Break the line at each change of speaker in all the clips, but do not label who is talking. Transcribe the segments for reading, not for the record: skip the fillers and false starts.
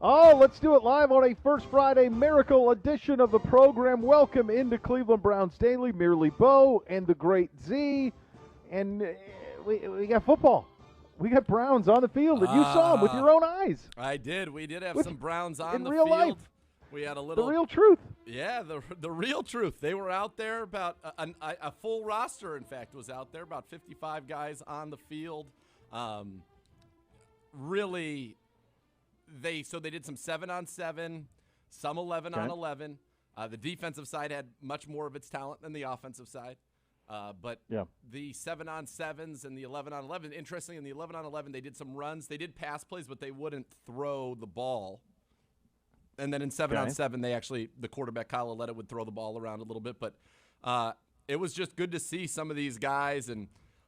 Oh, let's do it live on a First Friday Miracle edition of the program. Welcome into Cleveland Browns Daily. Merely Beau and the Great Z. And we got football. We got Browns on the field, and you saw them with your own eyes.
I did. We did have some Browns on the
real
field.
Life.
We had a little.
The real truth.
Yeah, the real truth. They were out there. About a full roster, in fact, was out there. About 55 guys on the field. Really, they did some 7-on-7, some 11-on-11. The defensive side had much more of its talent than the offensive side. But the 7-on-7s and the 11-on-11, interestingly, in the 11-on-11, they did some runs. They did pass plays, but they wouldn't throw the ball. And then in 7-on-7, they actually, the quarterback, Kyle Aletta, would throw the ball around a little bit. But it was just good to see some of these guys. And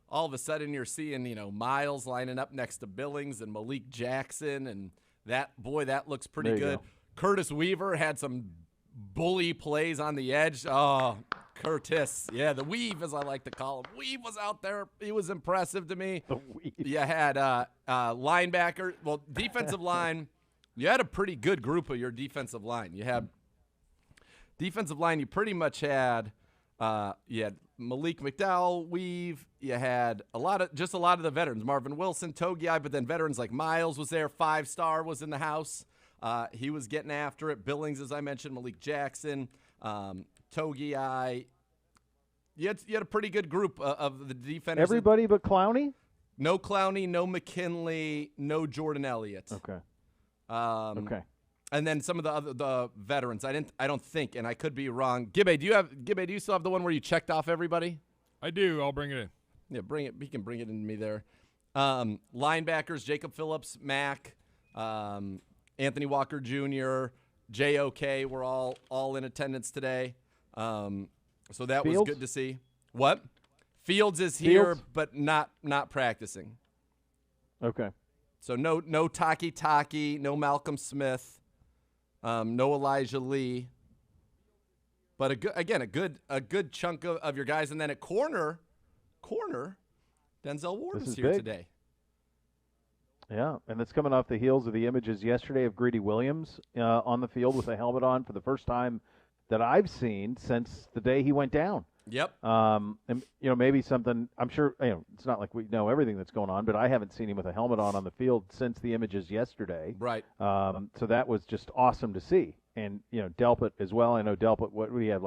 all of a sudden you're seeing, Miles lining up next to Billings and Malik Jackson. And that looks pretty good. Curtis Weaver had some bully plays on the edge. Oh, Curtis. Yeah, the weave, as I like to call him. Weave was out there. He was impressive to me.
The weave.
You had linebacker. Well, defensive line. You had a pretty good group of your defensive line. You had defensive line. You pretty much had Malik McDowell, Weave. You had a lot of the veterans. Marvin Wilson, Togiai, but then veterans like Miles was there. 5-star was in the house. He was getting after it. Billings, as I mentioned, Malik Jackson, Togiai. You had a pretty good group of the defenders.
Everybody but Clowney?
No Clowney, no McKinley, no Jordan Elliott.
Okay.
Okay. And then some of the veterans. I don't think, and I could be wrong. Gibbe, do you still have the one where you checked off everybody?
I do. I'll bring it in.
Yeah, bring it. He can bring it into me there. Linebackers: Jacob Phillips, Mack, Anthony Walker Jr., JOK were all in attendance today. So that was good to see. What? Fields is here, but not practicing.
Okay.
So no Taki, no Malcolm Smith, no Elijah Lee. But a good chunk of your guys, and then at corner, Denzel Ward is here today.
Yeah, and that's coming off the heels of the images yesterday of Greedy Williams on the field with a helmet on for the first time that I've seen since the day he went down.
Yep.
And maybe something. I'm sure it's not like we know everything that's going on, but I haven't seen him with a helmet on the field since the images yesterday.
Right.
So that was just awesome to see, and Delpit as well. I know Delpit. What he had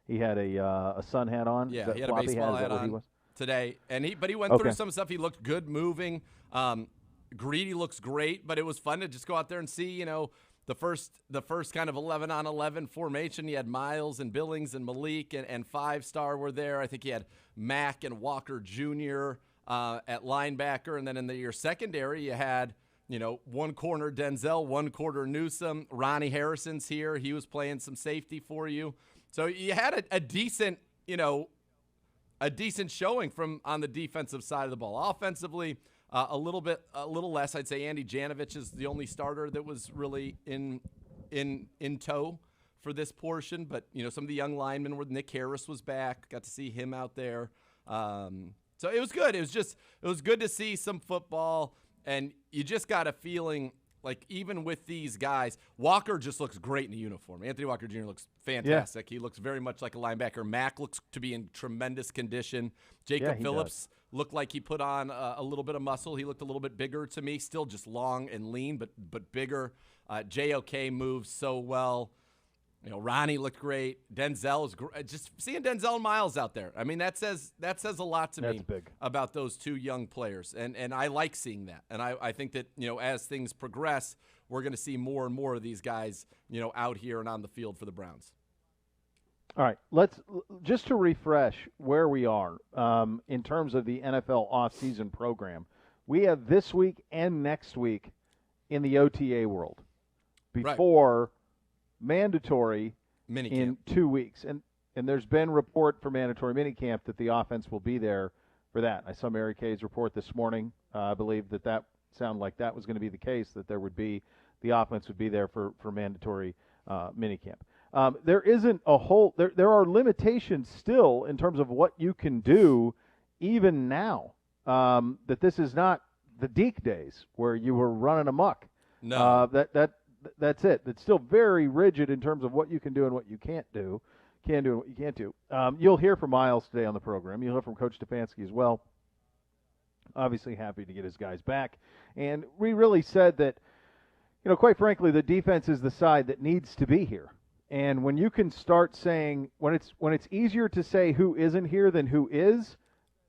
he had a sun hat on.
Yeah, he had a baseball hat on today, but he went through some stuff. He looked good moving. Greedy looks great, but it was fun to just go out there and see, the first kind of 11-on-11 formation. You had Miles and Billings and Malik and 5-star were there. I think you had Mack and Walker Jr. At linebacker, and then in your secondary you had one corner Denzel, one quarter Newsome. Ronnie Harrison's here. He was playing some safety for you, so you had a decent showing from on the defensive side of the ball. Offensively, a little less. I'd say Andy Janovich is the only starter that was really in tow for this portion. But some of the young linemen were. Nick Harris was back. Got to see him out there. So it was good. It was good to see some football, and you just got a feeling like even with these guys, Walker just looks great in the uniform. Anthony Walker Jr. looks fantastic. Yeah. He looks very much like a linebacker. Mack looks to be in tremendous condition. Jacob Phillips looked like he put on a little bit of muscle. He looked a little bit bigger to me, still just long and lean, but bigger. JOK moves so well. Ronnie looked great. Denzel is great. Just seeing Denzel and Miles out there. I mean, that says a lot to me about those two young players, and I like seeing that. And I think that as things progress, we're going to see more and more of these guys out here and on the field for the Browns.
All right, let's just to refresh where we are in terms of the NFL offseason program. We have this week and next week in the OTA world before mandatory
minicamp
in 2 weeks. And there's been report for mandatory minicamp that the offense will be there for that. I saw Mary Kay's report this morning. I believe that sounded like that was going to be the case, that the offense would be there for mandatory minicamp. There isn't a whole – there are limitations still in terms of what you can do even now, that this is not the Deke days where you were running amok.
No.
that's it. It's still very rigid in terms of what you can do and what you can't do. Can do and what you can't do. You'll hear from Miles today on the program. You'll hear from Coach Stefanski as well. Obviously happy to get his guys back. And we really said that, quite frankly, the defense is the side that needs to be here. And when you can start saying, when it's easier to say who isn't here than who is,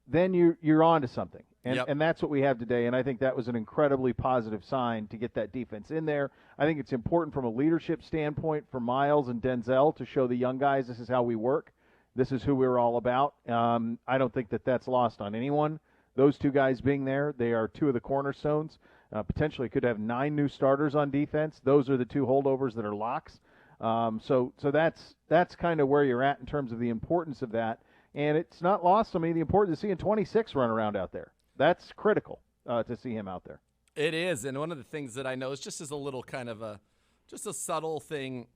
then you're on to something. And that's what we have today. And I think that was an incredibly positive sign to get that defense in there. I think it's important from a leadership standpoint for Miles and Denzel to show the young guys this is how we work. This is who we're all about. I don't think that that's lost on anyone. Those two guys being there, they are two of the cornerstones. Potentially could have 9 new starters on defense. Those are the 2 holdovers that are locks. So that's kind of where you're at in terms of the importance of that. And it's not lost on me the importance of seeing 26 run around out there. That's critical to see him out there.
It is, and one of the things that I know is just as a little kind of a subtle thing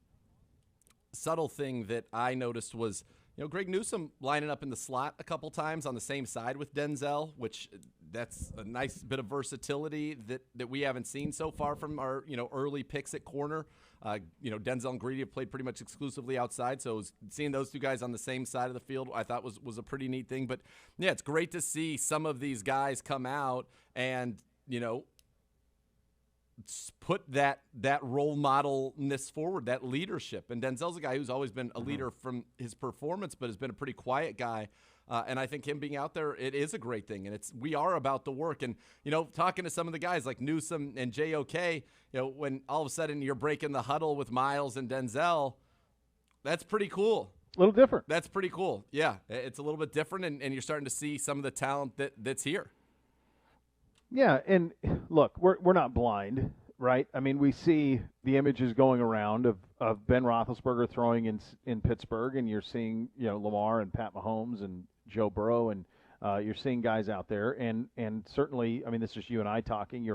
that I noticed was, Greg Newsome lining up in the slot a couple times on the same side with Denzel, which that's a nice bit of versatility that we haven't seen so far from our, early picks at corner. Denzel and Greedy have played pretty much exclusively outside, so seeing those two guys on the same side of the field I thought was a pretty neat thing. But, yeah, it's great to see some of these guys come out and, put that role modelness forward, that leadership. And Denzel's a guy who's always been a leader from his performance, but has been a pretty quiet guy. And I think him being out there, it is a great thing. And we are about the work. And, talking to some of the guys like Newsome and JOK, when all of a sudden you're breaking the huddle with Miles and Denzel, that's pretty cool.
A little different.
That's pretty cool. Yeah, it's a little bit different, and you're starting to see some of the talent that's here.
Yeah, and look, we're not blind, right? I mean, we see the images going around of Ben Roethlisberger throwing in Pittsburgh, and you're seeing Lamar and Pat Mahomes and Joe Burrow, and you're seeing guys out there, and certainly, I mean, this is just you and I talking.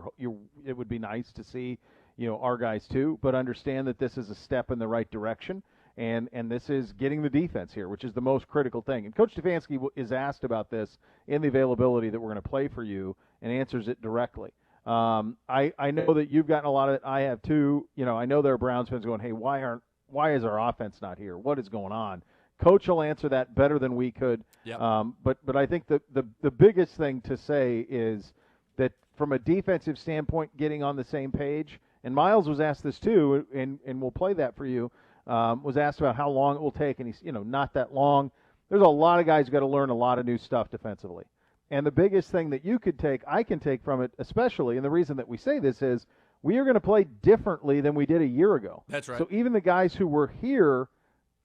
It would be nice to see our guys too, but understand that this is a step in the right direction. And this is getting the defense here, which is the most critical thing. And Coach Stefanski is asked about this in the availability that we're going to play for you, and answers it directly. I know that you've gotten a lot of it. I have too. I know there are Browns fans going, hey, why is our offense not here? What is going on? Coach will answer that better than we could.
Yep.
But I think the biggest thing to say is that from a defensive standpoint, getting on the same page, and Miles was asked this too, and we'll play that for you. Was asked about how long it will take, and he's, not that long. There's a lot of guys who got to learn a lot of new stuff defensively. And the biggest thing that I can take from it, especially, and the reason that we say this is we are going to play differently than we did a year ago.
That's right.
So even the guys who were here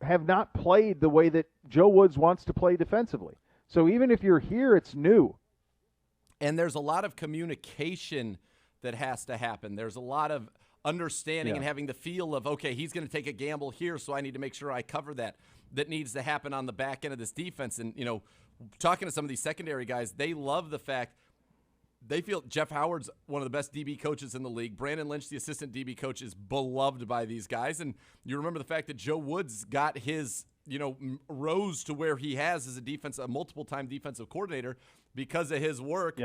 have not played the way that Joe Woods wants to play defensively. So even if you're here, it's new.
And there's a lot of communication that has to happen. There's a lot of understanding and having the feel of, okay, he's going to take a gamble here, so I need to make sure I cover that needs to happen on the back end of this defense. And, talking to some of these secondary guys, they love the fact they feel Jeff Howard's one of the best DB coaches in the league. Brandon Lynch, the assistant DB coach, is beloved by these guys. And you remember the fact that Joe Woods got his, rose to where he has as a multiple-time defensive coordinator because of his work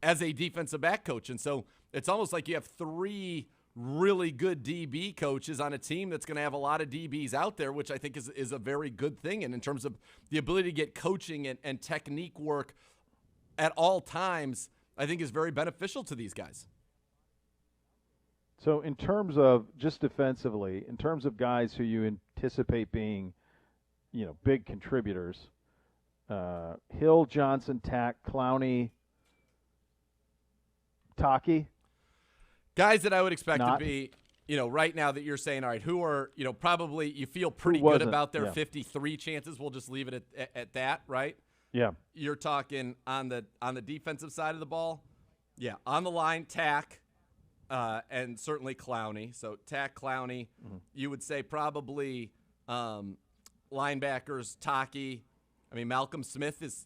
as a defensive back coach. And so it's almost like you have 3 really good DB coaches on a team that's going to have a lot of DBs out there, which I think is a very good thing. And in terms of the ability to get coaching and technique work at all times, I think is very beneficial to these guys.
So in terms of just defensively, in terms of guys who you anticipate being, big contributors, Hill, Johnson, Tack, Clowney, Taki.
Guys that I would expect to be, right now that you're saying, all right, who are, probably you feel pretty good about their 53 chances. We'll just leave it at that, right?
Yeah.
You're talking on the defensive side of the ball. Yeah. On the line, Tack, and certainly Clowney. So Tack, Clowney. Mm-hmm. You would say probably linebackers, Taki. I mean, Malcolm Smith is,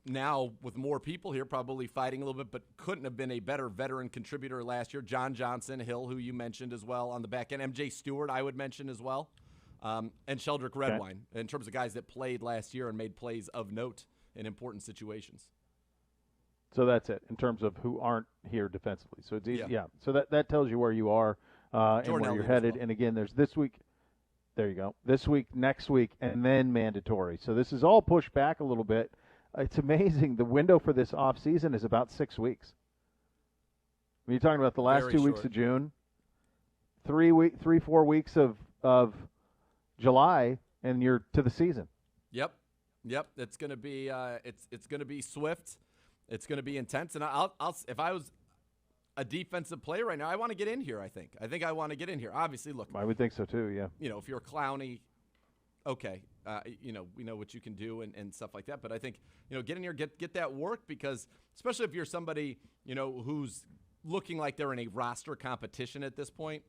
now with more people here probably fighting a little bit, but couldn't have been a better veteran contributor last year. John Johnson, Hill, who you mentioned as well on the back end. MJ Stewart, I would mention as well. And Sheldrick Redwine in terms of guys that played last year and made plays of note in important situations. So
that's it in terms of who aren't here defensively. So it's easy. Yeah. So that tells you where you are. and where you're headed.
Well.
And again, there's this week. There you go. This week, next week, and then mandatory. So this is all pushed back a little bit. It's amazing. The window for this off season is about 6 weeks. When you're talking about the last
Very
2
short.
weeks of June, 4 weeks of July, and you're to the season.
Yep. It's gonna be it's gonna be swift. It's gonna be intense. And I'll if I was a defensive player right now, I want to get in here. I think I want to get in here. Obviously, look.
I would think so too. Yeah.
If you're Clowney, okay, we know what you can do and stuff like that. But I think get in here, get that work, because especially if you're somebody who's looking like they're in a roster competition at this point.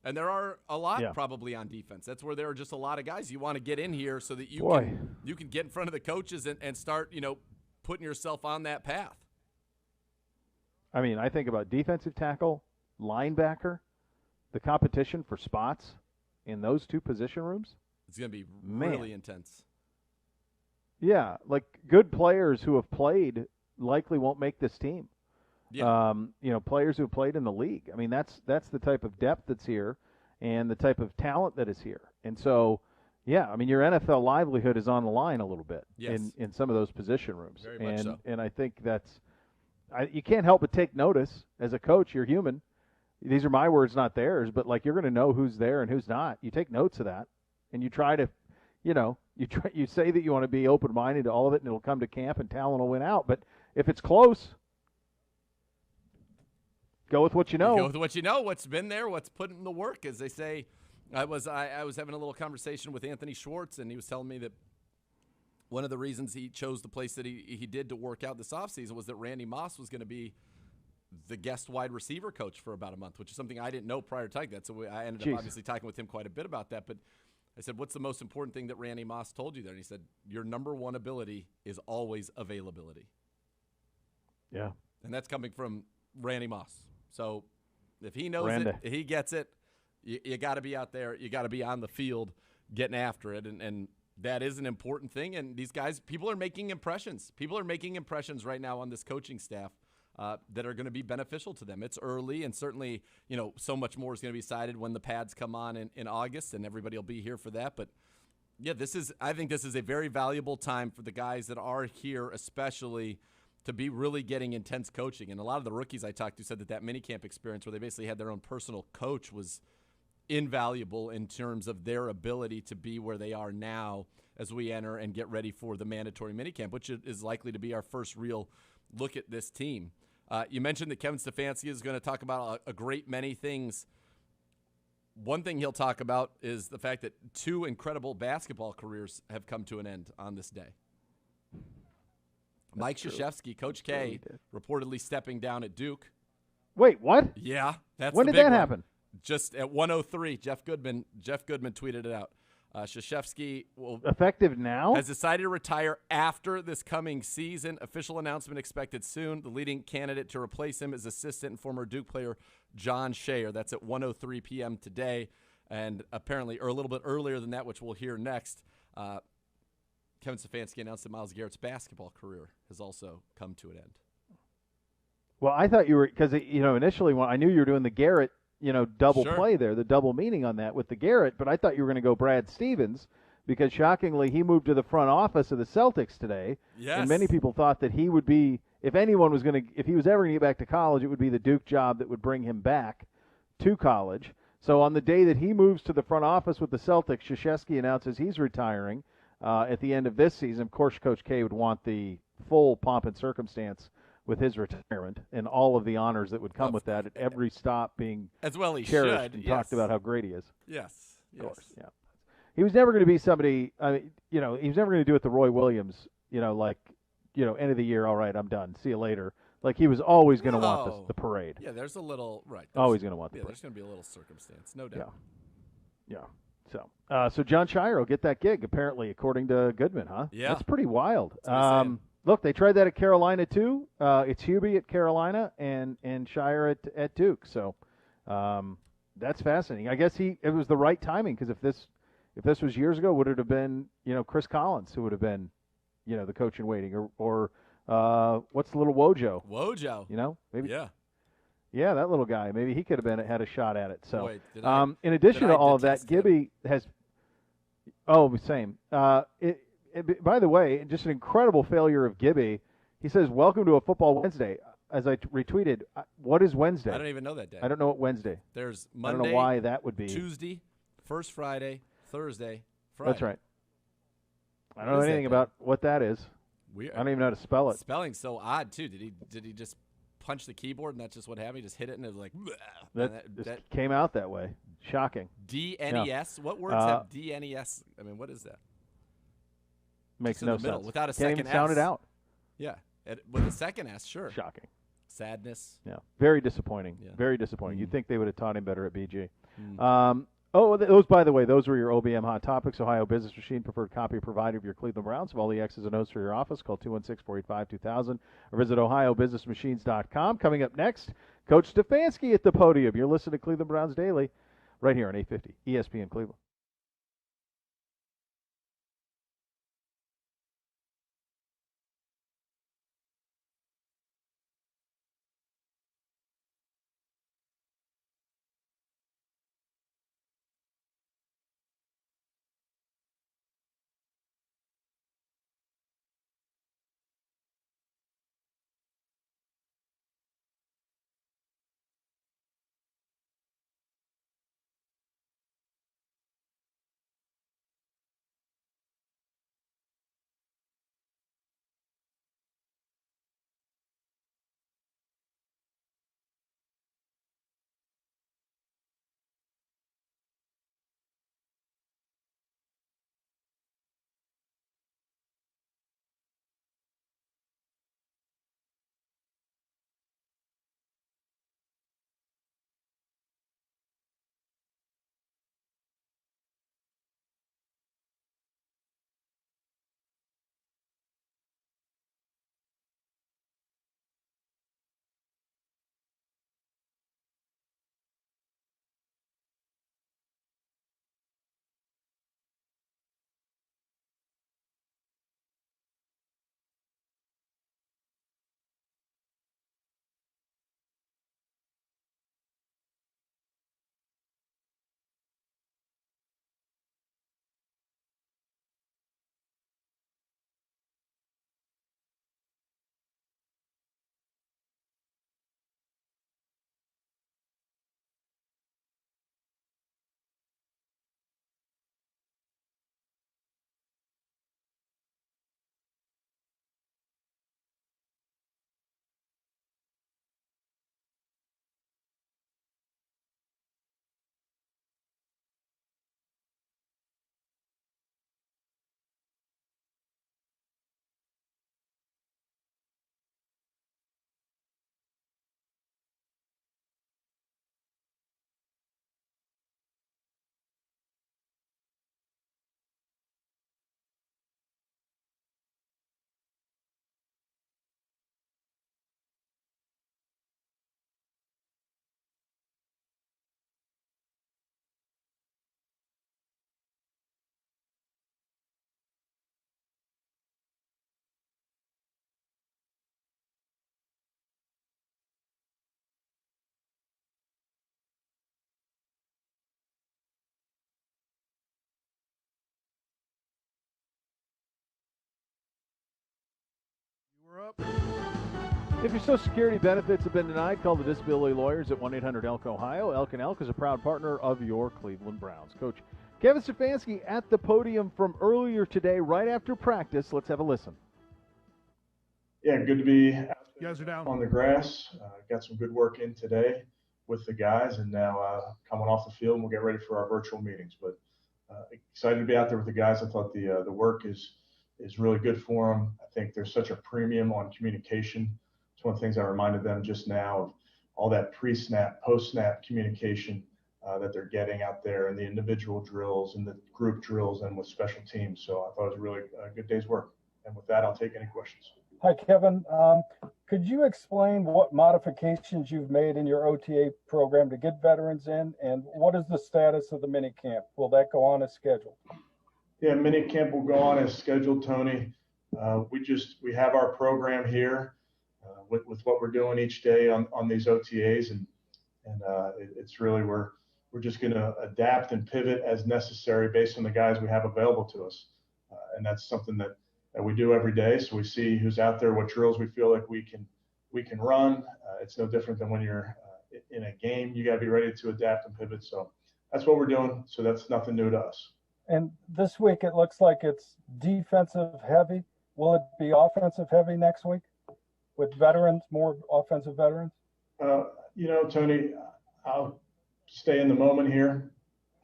And there are a lot probably on defense. That's where there are just a lot of guys. You want to get in here so that you can get in front of the coaches and start, putting yourself on that path.
I mean, I think about defensive tackle, linebacker, the competition for spots in those two position rooms.
It's going to be really intense.
Yeah, like good players who have played likely won't make this team.
Yeah.
Players who have played in the league. I mean, that's the type of depth that's here and the type of talent that is here. And so, yeah, I mean, your NFL livelihood is on the line a little bit in some of those position rooms.
Very much so.
And I think you can't help but take notice as a coach. You're human. These are my words, not theirs, but like you're going to know who's there and who's not. You take notes of that, and you try to, you say that you want to be open-minded to all of it, and it'll come to camp and talent will win out. But if it's close, go with what you know.
Go with what you know. What's been there. What's put in the work, as they say. I was having a little conversation with Anthony Schwartz, and he was telling me that one of the reasons he chose the place that he did to work out this offseason was that Randy Moss was going to be the guest wide receiver coach for about a month, which is something I didn't know prior to that. So I ended up obviously talking with him quite a bit about that. But I said, what's the most important thing that Randy Moss told you there? And he said, your number one ability is always availability.
Yeah.
And that's coming from Randy Moss. So if he knows it, if he gets it, you got to be out there. You got to be on the field getting after it. And that is an important thing. And these guys, people are making impressions. People are making impressions right now on this coaching staff that are going to be beneficial to them. It's early, and certainly, so much more is going to be decided when the pads come on in August, and everybody will be here for that. But, yeah, I think this is a very valuable time for the guys that are here, especially to be really getting intense coaching. And a lot of the rookies I talked to said that minicamp experience where they basically had their own personal coach was invaluable in terms of their ability to be where they are now as we enter and get ready for the mandatory minicamp, which is likely to be our first real look at this team. You mentioned that Kevin Stefanski is going to talk about a great many things. One thing he'll talk about is the fact that 2 incredible basketball careers have come to an end on this day. Mike Krzyzewski, Coach K, reportedly stepping down at Duke.
Wait, what?
Yeah, that's
when
the
did
big
that
one.
happen?
Just at 1:03, Jeff Goodman tweeted it out. Krzyzewski
effective now
has decided to retire after this coming season. Official announcement expected soon. The leading candidate to replace him is assistant and former Duke player John Shayer. That's at 1:03 p.m. today, and apparently, or a little bit earlier than that, which we'll hear next. Kevin Stefanski announced that Myles Garrett's basketball career has also come to an end.
Well, I thought you were, because initially when I knew you were doing the Garrett, double play there, the double meaning on that with the Garrett, but I thought you were going to go Brad Stevens, because shockingly he moved to the front office of the Celtics today.
Yes.
And many people thought that he would be, if he was ever going to get back to college, it would be the Duke job that would bring him back to college. So on the day that he moves to the front office with the Celtics, Krzyzewski announces he's retiring at the end of this season. Of course, Coach K would want the full pomp and circumstance with his retirement and all of the honors that would come with that, at every stop being
as well he
cherished
should,
and talked about how great he is.
Yes.
Of course, yeah. He was never going to be somebody, he was never going to do it the Roy Williams, end of the year, all right, I'm done, see you later. Like, he was always going to want the parade.
Yeah, there's a little, right.
Always going to want the parade.
There's going to be a little circumstance, no doubt.
Yeah. So John Shire will get that gig, apparently, according to Goodman, huh?
Yeah.
That's pretty wild. Look, they tried that at Carolina, too. It's Hubie at Carolina and Shire at Duke. So that's fascinating. I guess it was the right timing, because if this was years ago, would it have been, Chris Collins who would have been, the coach in waiting, or what's the little Wojo?
Wojo.
Maybe.
Yeah.
Yeah, that little guy. Maybe he could have had a shot at it. So,
Boy,
in addition to all of that,
detest him.
Gibby has. Oh, same. By the way, just an incredible failure of Gibby. He says, "Welcome to a football Wednesday." As I retweeted, what is Wednesday?
I don't even know that day.
I don't know what Wednesday.
There's Monday,
I don't know why that would be.
Tuesday, first Friday, Thursday, Friday.
That's right. I don't know anything about what that is.
Weird.
I don't even know how to spell it.
Spelling's so odd too. Did he just punch the keyboard and that's just what happened? He just hit it and it was like
that came out that way. Shocking.
DNES.
Yeah.
What words have DNES? I mean, what is that?
Makes
just
no
in the middle,
sense.
without a
Can't
second
even sound
S.
it out.
Yeah, with a second S, sure.
Shocking.
Sadness.
Yeah, very disappointing.
Yeah.
Very disappointing. You'd think they would have taught him better at BG. By the way, those were your OBM hot topics. Ohio Business Machine, preferred copy provider of your Cleveland Browns. Of all the X's and O's for your office, call 216-485-2000 or visit ohiobusinessmachines.com. Coming up next, Coach Stefanski at the podium. You're listening to Cleveland Browns Daily right here on 850 ESPN Cleveland. If your Social Security benefits have been denied, call the disability lawyers at 1-800-ELK-OHIO. Elk & Elk is a proud partner of your Cleveland Browns. Coach Kevin Stefanski at the podium from earlier today, right after practice. Let's have a listen.
Yeah, good to be out
You guys are down
on the grass. Got some good work in today with the guys, and now coming off the field, and we'll get ready for our virtual meetings. But excited to be out there with the guys. I thought the work is really good for them. I think there's such a premium on communication. It's one of the things I reminded them just now of all that pre-snap, post-snap communication that they're getting out there in the individual drills and the group drills and with special teams. So I thought it was a really good day's work. And with that, I'll take any questions.
Hi, Kevin. Could you explain what modifications you've made in your OTA program to get veterans in, and what is the status of the mini camp? Will that go on as scheduled?
Yeah, mini camp will go on as scheduled, Tony. We have our program here. with what we're doing each day on these OTAs, and it's really we're just going to adapt and pivot as necessary based on the guys we have available to us, and that's something that we do every day. So we see who's out there, what drills we feel like we can run. It's no different than when you're in a game. You got to be ready to adapt and pivot. So that's what we're doing. So that's nothing new to us.
And this week it looks like it's defensive heavy. Will it be offensive heavy next week with veterans, more offensive veterans?
Tony, I'll stay in the moment here.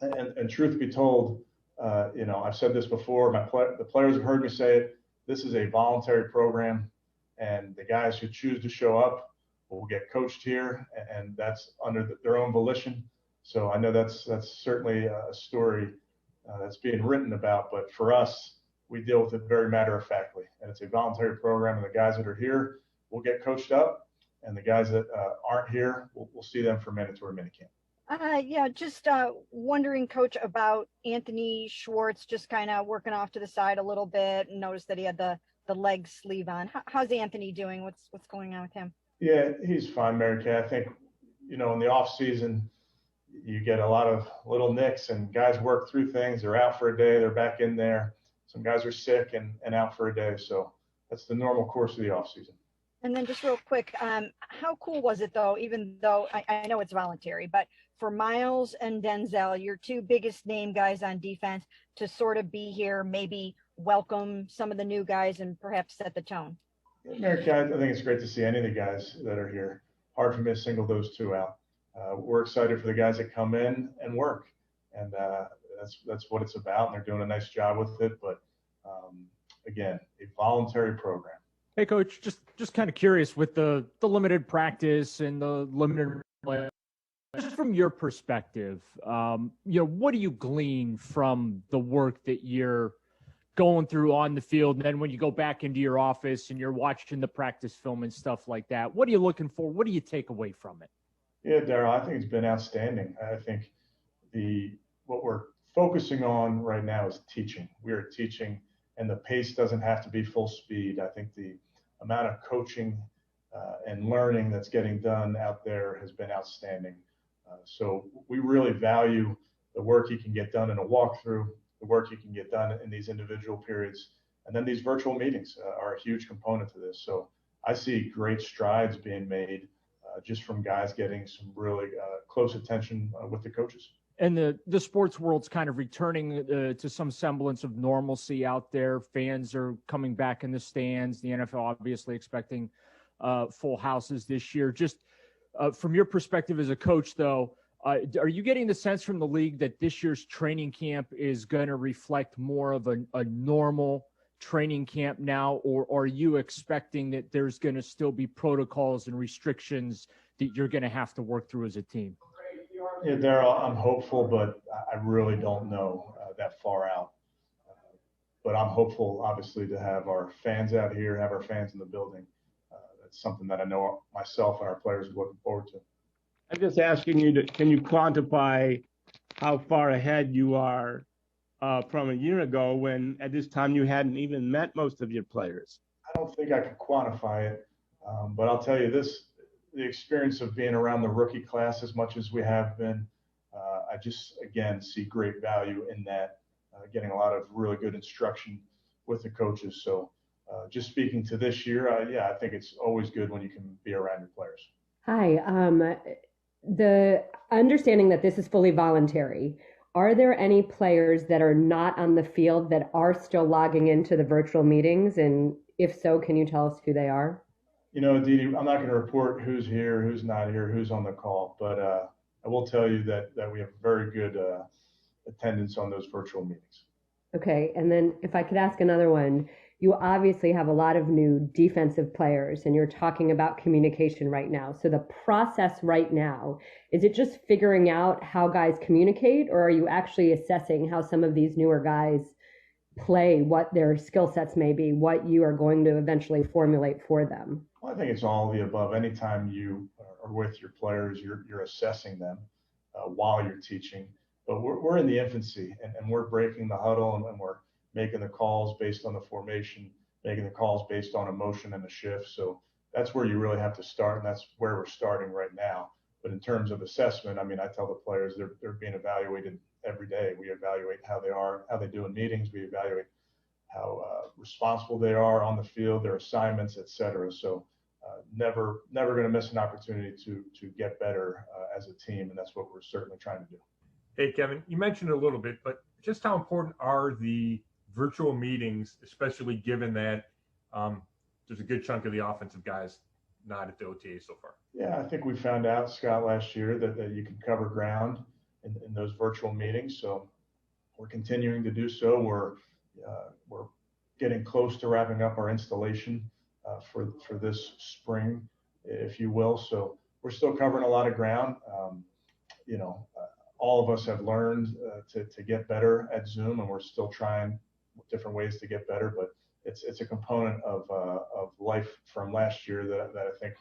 And truth be told, I've said this before. The players have heard me say it. This is a voluntary program, and the guys who choose to show up will get coached here, and that's under their own volition. So I know that's certainly a story that's being written about, but for us, we deal with it very matter-of-factly, and it's a voluntary program, and the guys that are here will get coached up, and the guys that aren't here, we'll see them for mandatory minicamp.
Just wondering, Coach, about Anthony Schwartz just kind of working off to the side a little bit, and noticed that he had the leg sleeve on. How's Anthony doing? What's going on with him?
Yeah, he's fine, Mary Kay. I think, in the off season, you get a lot of little nicks, and guys work through things. They're out for a day, they're back in there. Some guys are sick and out for a day. So that's the normal course of the off season.
And then just real quick, how cool was it, though, even though I know it's voluntary, but for Miles and Denzel, your two biggest name guys on defense, to sort of be here, maybe welcome some of the new guys and perhaps set the tone?
Mary Kay, I think it's great to see any of the guys that are here. Hard for me to single those two out. We're excited for the guys that come in and work, and that's what it's about, and they're doing a nice job with it. But again, a voluntary program.
Hey, Coach, just kind of curious with the limited practice and the limited play, just from your perspective, what do you glean from the work that you're going through on the field, and then when you go back into your office and you're watching the practice film and stuff like that? What are you looking for? What do you take away from it?
Yeah, Darryl, I think it's been outstanding. I think what we're focusing on right now is teaching. We are teaching, and the pace doesn't have to be full speed. I think the amount of coaching and learning that's getting done out there has been outstanding. So we really value the work you can get done in a walkthrough, the work you can get done in these individual periods, and then these virtual meetings are a huge component to this. So I see great strides being made just from guys getting some really close attention with the coaches.
And the sports world's kind of returning to some semblance of normalcy out there. Fans are coming back in the stands. The NFL obviously expecting full houses this year. Just from your perspective as a coach, though, are you getting the sense from the league that this year's training camp is going to reflect more of a normal training camp now, or are you expecting that there's going to still be protocols and restrictions that you're going to have to work through as a team?
Yeah, Darryl, I'm hopeful, but I really don't know that far out. But I'm hopeful, obviously, to have our fans out here, have our fans in the building. That's something that I know myself and our players are looking forward to.
I'm just asking you, can you quantify how far ahead you are from a year ago when at this time you hadn't even met most of your players?
I don't think I can quantify it, but I'll tell you this. The experience of being around the rookie class as much as we have been, I just, again, see great value in that, getting a lot of really good instruction with the coaches. So just speaking to this year, I think it's always good when you can be around your players.
Hi. The understanding that this is fully voluntary, are there any players that are not on the field that are still logging into the virtual meetings? And if so, can you tell us who they are?
Didi, I'm not going to report who's here, who's not here, who's on the call, but I will tell you that we have very good attendance on those virtual meetings.
Okay, and then if I could ask another one, you obviously have a lot of new defensive players, and you're talking about communication right now. So the process right now, is it just figuring out how guys communicate, or are you actually assessing how some of these newer guys play, what their skill sets may be, what you are going to eventually formulate for them?
Well, I think it's all of the above. Anytime you are with your players, you're assessing them while you're teaching. But we're in the infancy, and we're breaking the huddle, and we're making the calls based on the formation, making the calls based on emotion and the shift. So that's where you really have to start, and that's where we're starting right now. But in terms of assessment, I mean, I tell the players they're being evaluated every day. We evaluate how they do in meetings. We evaluate how responsible they are on the field, their assignments, et cetera. So never going to miss an opportunity to get better as a team, and that's what we're certainly trying to do.
Hey, Kevin, you mentioned it a little bit, but just how important are the virtual meetings, especially given that there's a good chunk of the offensive guys not at the OTA so far?
Yeah, I think we found out, Scott, last year that you can cover ground in those virtual meetings. So we're continuing to do so. We're getting close to wrapping up our installation for this spring, if you will. So we're still covering a lot of ground. All of us have learned to get better at Zoom, and we're still trying different ways to get better. But it's a component of life from last year that I think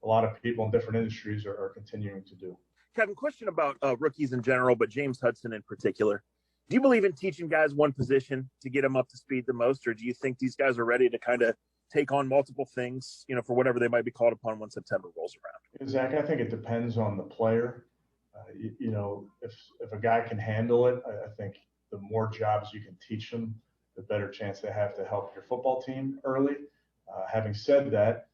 a lot of people in different industries are continuing to do.
Kevin, question about rookies in general, but James Hudson in particular. Do you believe in teaching guys one position to get them up to speed the most, or do you think these guys are ready to kind of take on multiple things, for whatever they might be called upon when September rolls around?
Zach, I think it depends on the player. If a guy can handle it, I think the more jobs you can teach them, the better chance they have to help your football team early. Having said that,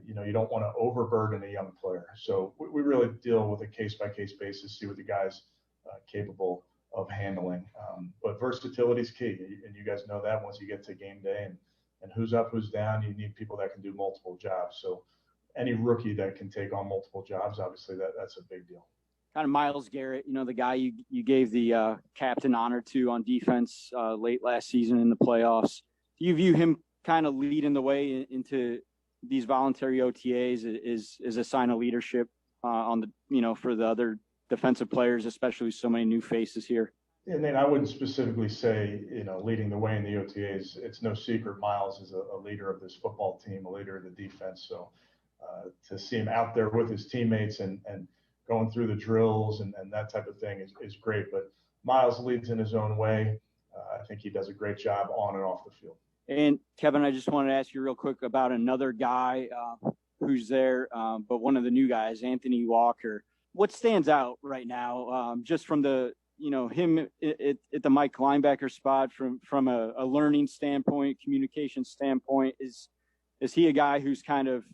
you don't want to overburden a young player. So we really deal with a case-by-case basis, see what the guy's capable of handling. But versatility is key, and you guys know that once you get to game day and who's up, who's down, you need people that can do multiple jobs. So any rookie that can take on multiple jobs, obviously that's a big deal.
Kind of Myles Garrett, the guy you gave the captain honor to on defense late last season in the playoffs. Do you view him kind of leading the way into these voluntary OTAs is a sign of leadership on the for the other defensive players, especially so many new faces here?
Yeah, Nate, I wouldn't specifically say leading the way in the OTAs. It's no secret Myles is a leader of this football team, a leader of the defense. So to see him out there with his teammates and going through the drills and that type of thing is great. But Myles leads in his own way. I think he does a great job on and off the field.
And Kevin, I just wanted to ask you real quick about another guy who's there, but one of the new guys, Anthony Walker. What stands out right now, just from the him at the Mike linebacker spot from a learning standpoint, communication standpoint? Is he a guy who's kind of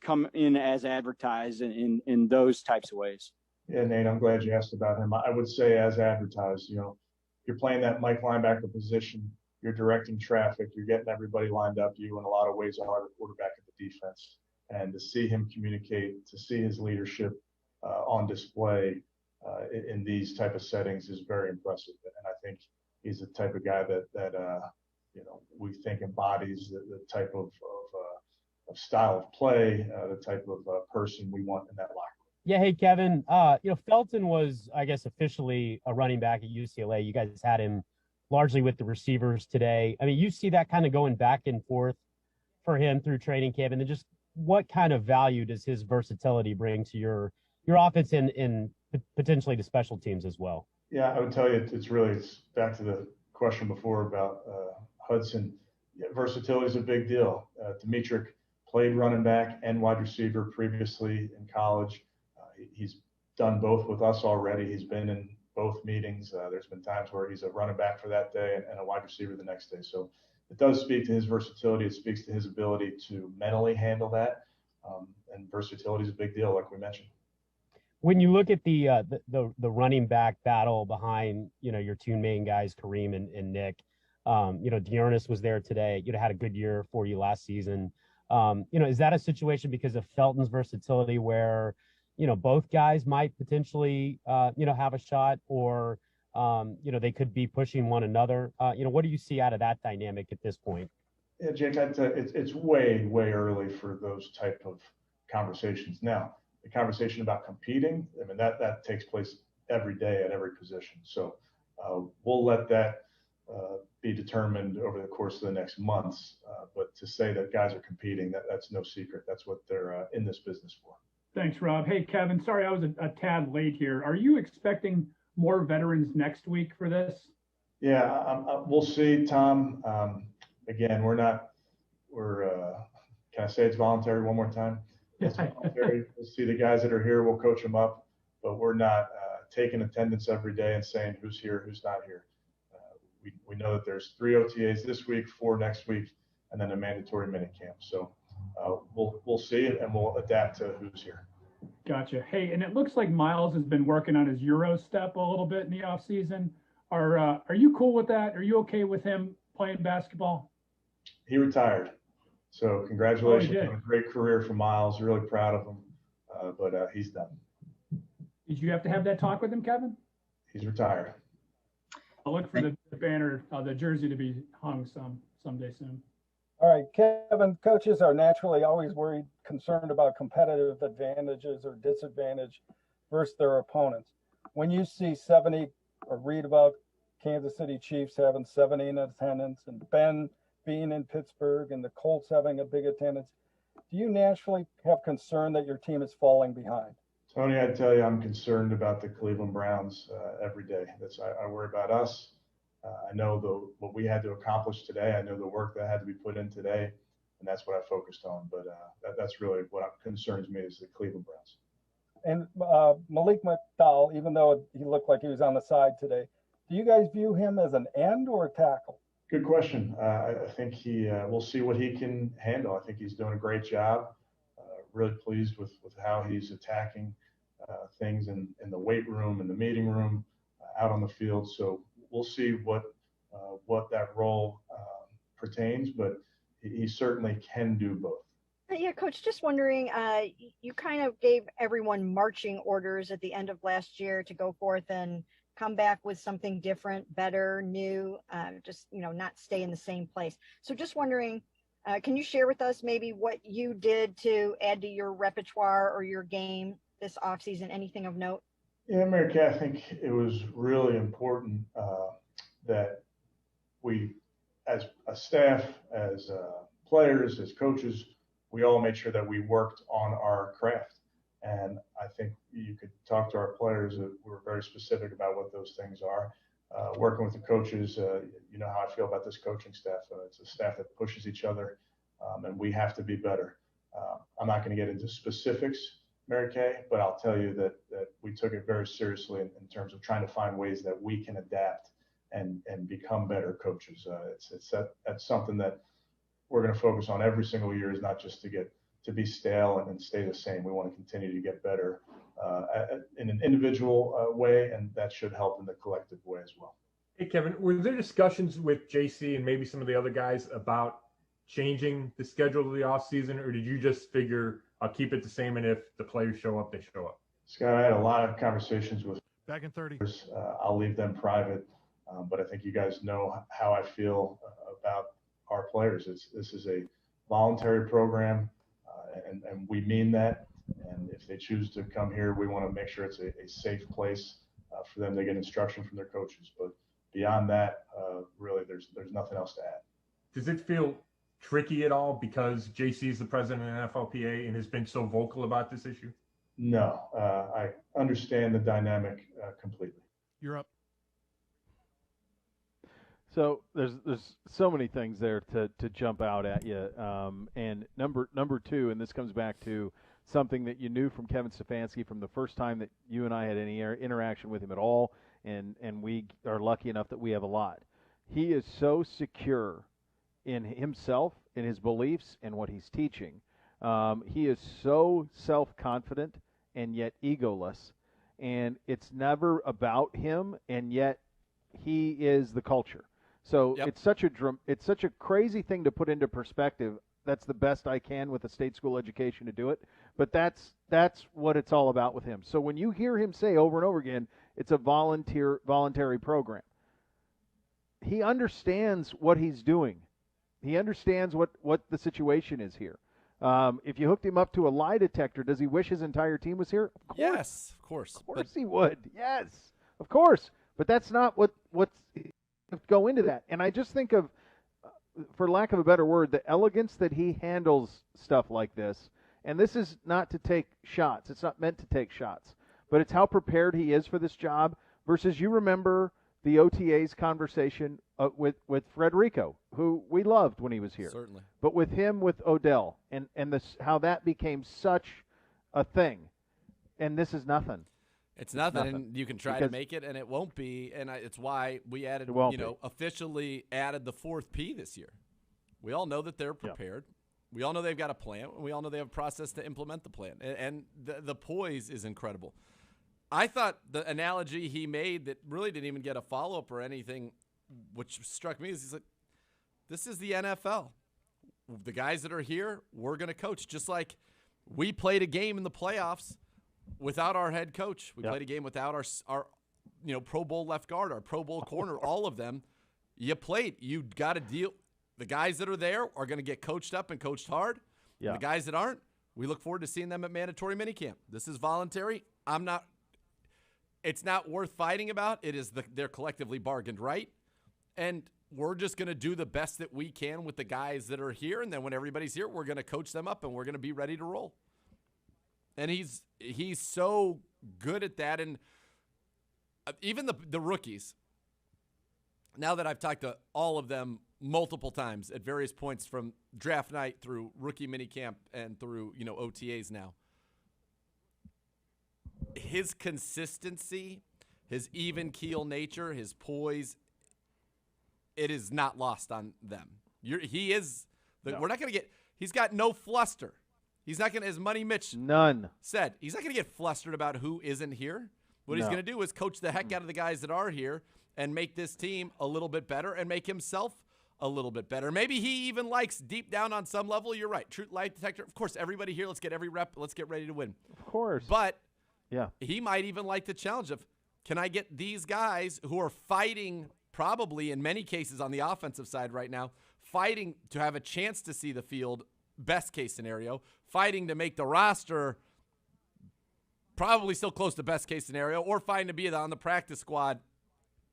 come in as advertised in those types of ways?
Yeah, Nate, I'm glad you asked about him. I would say as advertised. You're playing that Mike linebacker position. You're directing traffic. You're getting everybody lined up. You, in a lot of ways, are the quarterback of the defense. And to see him communicate, to see his leadership on display in these type of settings is very impressive. And I think he's the type of guy that we think embodies the type of style of play, the type of person we want in that locker room.
Yeah, hey, Kevin. Felton was, I guess, officially a running back at UCLA. You guys had him largely with the receivers today. I mean, you see that kind of going back and forth for him through training camp, and then just what kind of value does his versatility bring to your offense and potentially to special teams as well? Yeah,
I would tell you it's back to the question before about Hudson. Yeah, versatility is a big deal. Demetric played running back and wide receiver previously in college. He's done both with us already. He's been in both meetings. There's been times where he's a running back for that day and a wide receiver the next day. So it does speak to his versatility. It speaks to his ability to mentally handle that. And versatility is a big deal, like we mentioned.
When you look at the running back battle behind, your two main guys, Kareem and Nick, Dearness was there today. Had a good year for you last season. Is that a situation because of Felton's versatility where, both guys might potentially, have a shot or, they could be pushing one another? What do you see out of that dynamic at this point?
Yeah, Jake, I'd say it's way, way early for those type of conversations. Now, the conversation about competing, I mean, that takes place every day at every position. So we'll let that be determined over the course of the next months. But to say that guys are competing, that's no secret. That's what they're in this business for.
Thanks, Rob. Hey, Kevin, sorry I was a tad late here. Are you expecting more veterans next week for this?
Yeah, we'll see, Tom. Again, we're Can I say it's voluntary one more time? It's voluntary. We'll see the guys that are here. We'll coach them up, but we're not taking attendance every day and saying who's here, who's not here. We know that there's 3 OTAs this week, 4 next week, and then a mandatory minicamp. So we'll see it, and we'll adapt to who's here.
Gotcha. Hey, and it looks like Miles has been working on his Euro step a little bit in the off season. Are you cool with that? Are you okay with him playing basketball?
He retired. So congratulations on a great career for Miles. Really proud of him, but he's done.
Did you have to have that talk with him, Kevin?
He's retired.
I'll look for the banner, the jersey to be hung someday soon.
All right, Kevin, coaches are naturally always concerned about competitive advantages or disadvantage versus their opponents. When you see 70 or read about Kansas City Chiefs having 70 in attendance and Ben being in Pittsburgh and the Colts having a big attendance, do you naturally have concern that your team is falling behind?
Tony, I tell you, I'm concerned about the Cleveland Browns every day. I worry about us. I know what we had to accomplish today. I know the work that had to be put in today, and that's what I focused on. But that's really what concerns me is the Cleveland Browns.
And Malik McDowell, even though he looked like he was on the side today, do you guys view him as an end or a tackle?
Good question. I think we'll see what he can handle. I think he's doing a great job. Really pleased with how he's attacking things in the weight room, in the meeting room, out on the field. So we'll see what that role pertains, but he certainly can do both.
Yeah, Coach, just wondering, you kind of gave everyone marching orders at the end of last year to go forth and come back with something different, better, new, just, not stay in the same place. So just wondering, can you share with us maybe what you did to add to your repertoire or your game this offseason, anything of note?
Yeah, Mary Kay, I think it was really important that we, as a staff, as players, as coaches, we all made sure that we worked on our craft. And I think you could talk to our players that we're very specific about what those things are. Working with the coaches, you know how I feel about this coaching staff. It's a staff that pushes each other, and we have to be better. I'm not going to get into specifics, Mary Kay, but I'll tell you that we took it very seriously in terms of trying to find ways that we can adapt and become better coaches. That's something that we're going to focus on every single year, is not just to be stale and stay the same. We want to continue to get better in an individual way, and that should help in the collective way as well.
Hey, Kevin, were there discussions with JC and maybe some of the other guys about changing the schedule of the offseason, or did you just figure I'll keep it the same, and if the players show up, they show up?
Scott, I had a lot of conversations with
back in 30.
I'll leave them private, but I think you guys know how I feel about our players. This is a voluntary program, and we mean that. And if they choose to come here, we want to make sure it's a safe place for them to get instruction from their coaches. But beyond that, really, there's nothing else to add.
Does it feel tricky at all because JC is the president of NFLPA and has been so vocal about this issue?
No, I understand the dynamic completely.
You're up.
So there's so many things there to jump out at you. And number two, and this comes back to something that you knew from Kevin Stefanski from the first time that you and I had any interaction with him at all, and we are lucky enough that we have a lot. He is so secure in himself, in his beliefs, and what he's teaching. He is so self-confident and yet egoless, and it's never about him, and yet he is the culture. So It's such a crazy thing to put into perspective. That's the best I can with a state school education to do it, but that's what it's all about with him. So when you hear him say over and over again, it's a voluntary program, he understands what he's doing. He understands what the situation is here. If you hooked him up to a lie detector, does he wish his entire team was here? Of course.
Yes, of course.
Of course he would. Yes, of course. But that's not what's go into that. And I just think of, for lack of a better word, the elegance that he handles stuff like this. And this is not to take shots. It's not meant to take shots. But it's how prepared he is for this job versus, you remember the OTAs conversation with Frederico, who we loved when he was here.
Certainly.
But with him, with Odell, and this, how that became such a thing, and this is nothing.
It's nothing, and you can try to make it, and it won't be. And it's why we added, officially added the fourth P this year. We all know that they're prepared. Yep. We all know they've got a plan. And we all know they have a process to implement the plan. And the poise is incredible. I thought the analogy he made that really didn't even get a follow-up or anything, which struck me, is he's like, this is the NFL. The guys that are here, we're going to coach. Just like we played a game in the playoffs without our head coach. We played a game without our Pro Bowl left guard, our Pro Bowl corner, all of them. You played. You got to deal. The guys that are there are going to get coached up and coached hard. Yeah. The guys that aren't, we look forward to seeing them at mandatory minicamp. This is voluntary. It's not worth fighting about. It is they're collectively bargained right. And we're just going to do the best that we can with the guys that are here. And then when everybody's here, we're going to coach them up and we're going to be ready to roll. And he's so good at that. And even the rookies, now that I've talked to all of them multiple times at various points from draft night through rookie minicamp and through, OTAs now, his consistency, his even keel nature, his poise, it is not lost on them. We're not going to get, he's got no fluster. He's not going to, as Money Mitch said, he's not going to get flustered about who isn't here. What he's going to do is coach the heck out of the guys that are here and make this team a little bit better and make himself a little bit better. Maybe he even likes, deep down on some level, you're right, truth light detector. Of course, everybody here, let's get every rep. Let's get ready to win.
Of course.
But he might even like the challenge of, can I get these guys who are fighting probably in many cases on the offensive side right now, fighting to have a chance to see the field, best case scenario, fighting to make the roster probably still close to best case scenario, or fighting to be on the practice squad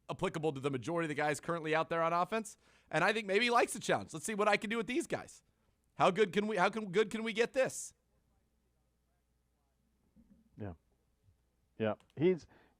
applicable to the majority of the guys currently out there on offense. And I think maybe he likes the challenge. Let's see what I can do with these guys. How good can we get this?
Yeah.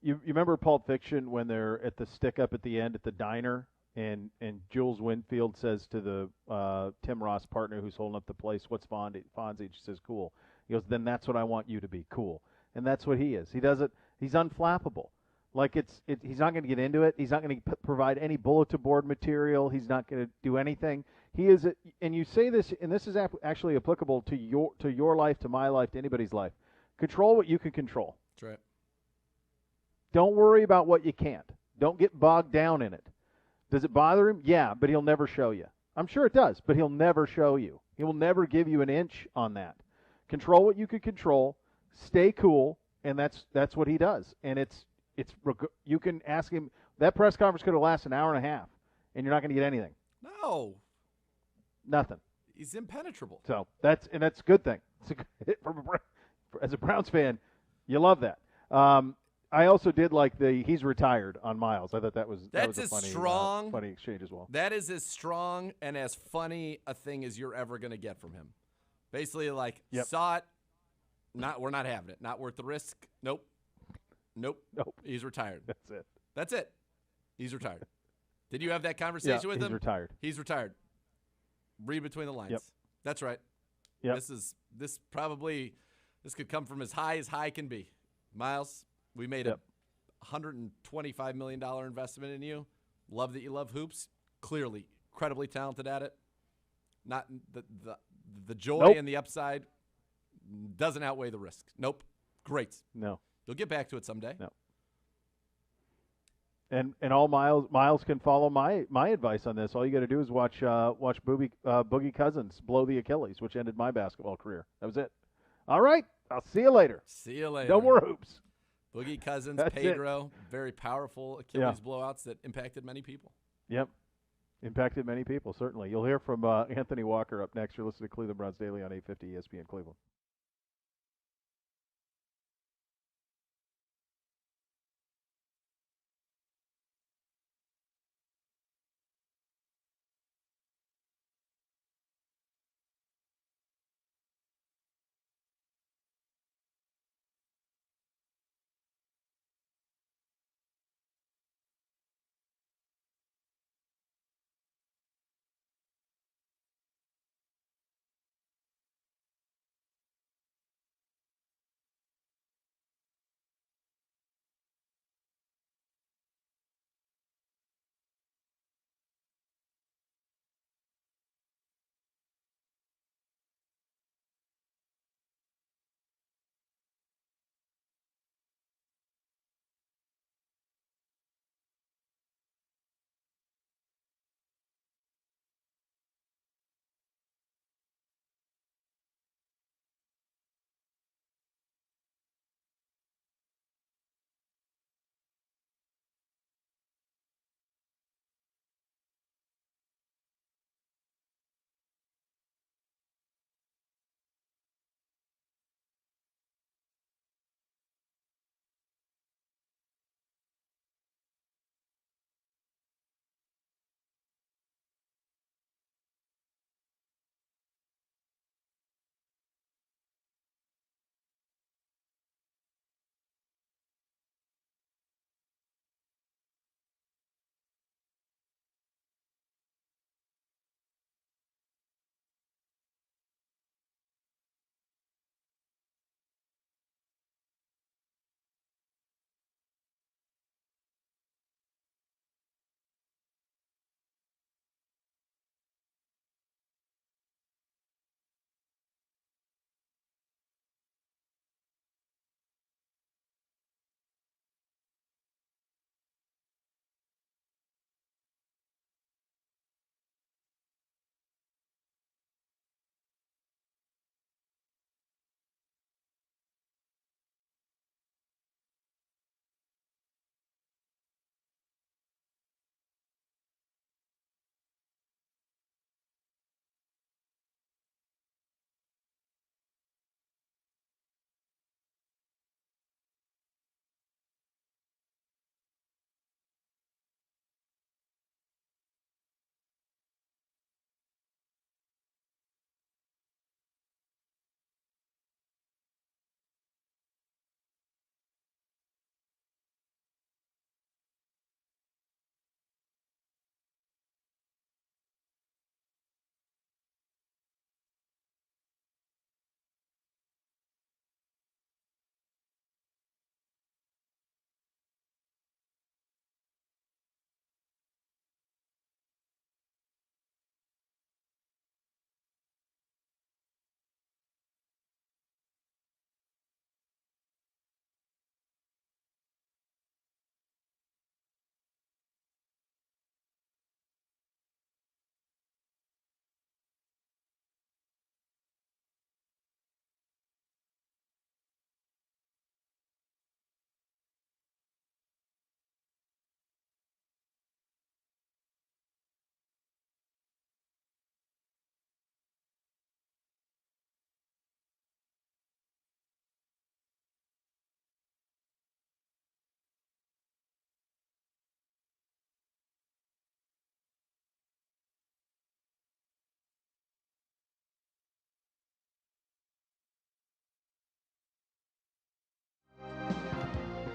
You remember Pulp Fiction when they're at the stick up at the end at the diner and Jules Winfield says to the Tim Ross partner who's holding up the place, "What's Fonzie?" She says, "Cool." He goes, "Then that's what I want you to be, cool." And that's what he is. He does it. He's unflappable. Like he's not going to get into it. He's not going to provide any bulletin board material. He's not going to do anything. He is, and you say this, and this is actually applicable to your life, to my life, to anybody's life. Control what you can control.
That's right.
Don't worry about what you can't. Don't get bogged down in it. Does it bother him? Yeah, but he'll never show you. I'm sure it does, but he'll never show you. He will never give you an inch on that. Control what you can control. Stay cool, and that's what he does. And you can ask him. That press conference could have lasted an hour and a half, and you're not going to get anything.
No.
Nothing.
He's impenetrable.
So that's a good thing. As a Browns fan, you love that. I also did like he's retired on Miles. I thought that was a funny exchange as well.
That is as strong and as funny a thing as you're ever going to get from him. Basically, saw it. We're not having it. Not worth the risk. Nope. He's retired. That's it. This retired. Did you have that conversation with him?
He's retired.
He's retired. Read between the lines.
Yep.
That's right.
Yep.
This could come from as high can be. Miles, we made a $125 million investment in you. Love that you love hoops. Clearly, incredibly talented at it. Not the joy and the upside doesn't outweigh the risk. Nope. Great.
No.
You'll get back to it someday.
No. And all Miles can follow my advice on this. All you got to do is watch Boogie Cousins blow the Achilles, which ended my basketball career. That was it. All right. I'll see you later.
See you later.
No more hoops.
Boogie Cousins, Pedro, very powerful Achilles blowouts that impacted many people.
Yep. Impacted many people, certainly. You'll hear from Anthony Walker up next. You're listening to Cleveland Browns Daily on 850 ESPN Cleveland.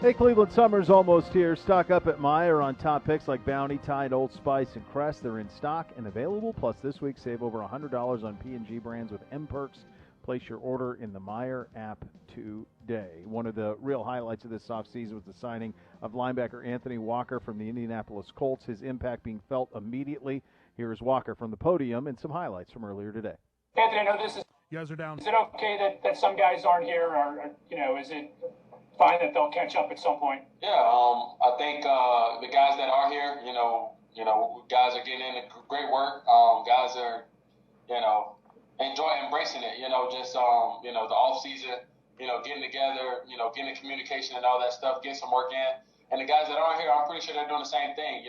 Hey, Cleveland, summer's almost here. Stock up at Meijer on top picks like Bounty, Tide, Old Spice, and Crest. They're in stock and available. Plus, this week, save over $100 on P&G brands with M-Perks. Place your order in the Meijer app today. One of the real highlights of this offseason was the signing of linebacker Anthony Walker from the Indianapolis Colts, his impact being felt immediately. Here is Walker from the podium and some highlights from earlier today.
Anthony, I know this is.
You guys are down.
Is it okay that some guys aren't here, or is it fine that they'll catch up at some point?
Yeah, I think the guys that are here, guys are getting in great work. Guys are, embracing it. The off season, getting together, getting the communication and all that stuff, getting some work in. And the guys that aren't here, I'm pretty sure they're doing the same thing.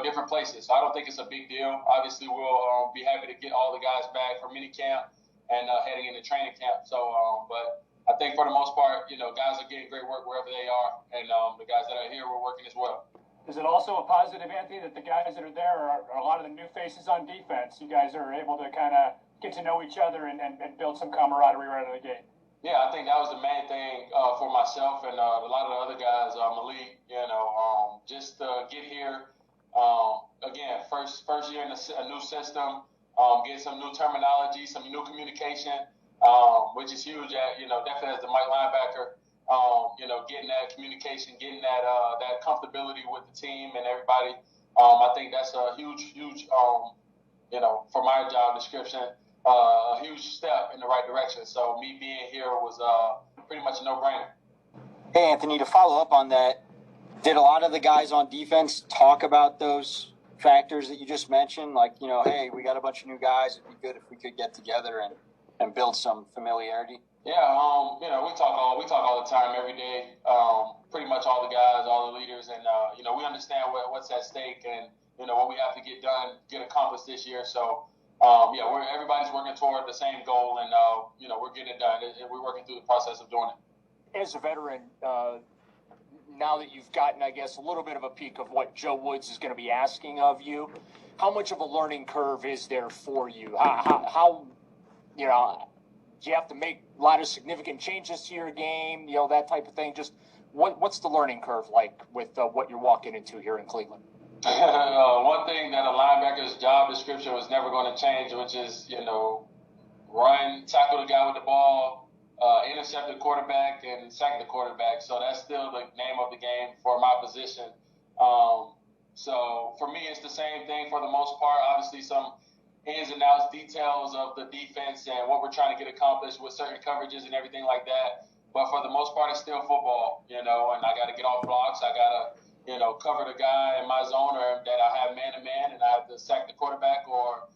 Different places. So I don't think it's a big deal. Obviously, we'll be happy to get all the guys back for mini camp and heading into training camp. So, but I think for the most part, guys are getting great work wherever they are, and the guys that are here, we're working as well.
Is it also a positive, Anthony, that the guys that are there are a lot of the new faces on defense? You guys are able to kind of get to know each other and build some camaraderie right out of the gate.
Yeah, I think that was the main thing for myself and a lot of the other guys, Malik, just to get here. Again, first year in a new system, get some new terminology, some new communication, which is huge at, definitely as the Mike linebacker, getting that communication, getting that comfortability with the team and everybody. I think that's a huge, for my job description, a huge step in the right direction. So me being here was pretty much a no-brainer.
Hey, Anthony, to follow up on that, did a lot of the guys on defense talk about those factors that you just mentioned? Like, hey, we got a bunch of new guys. It'd be good if we could get together and build some familiarity.
Yeah, we talk all the time, every day. Pretty much all the guys, all the leaders, and we understand what's at stake and what we have to get accomplished this year. So everybody's working toward the same goal, and we're getting it done. We're working through the process of doing it.
As a veteran, now that you've gotten, I guess, a little bit of a peek of what Joe Woods is going to be asking of you, how much of a learning curve is there for you? How do you have to make a lot of significant changes to your game, that type of thing? Just what's the learning curve like with what you're walking into here in Cleveland?
One thing that a linebacker's job description was never going to change, which is, run, tackle the guy with the ball, intercept the quarterback, and sack the quarterback. So that's still the name of the game for my position. So for me, it's the same thing for the most part. Obviously, some ins and outs, details of the defense and what we're trying to get accomplished with certain coverages and everything like that. But for the most part, it's still football, and I got to get off blocks. I got to, cover the guy in my zone or that I have man-to-man, and I have to sack the quarterback or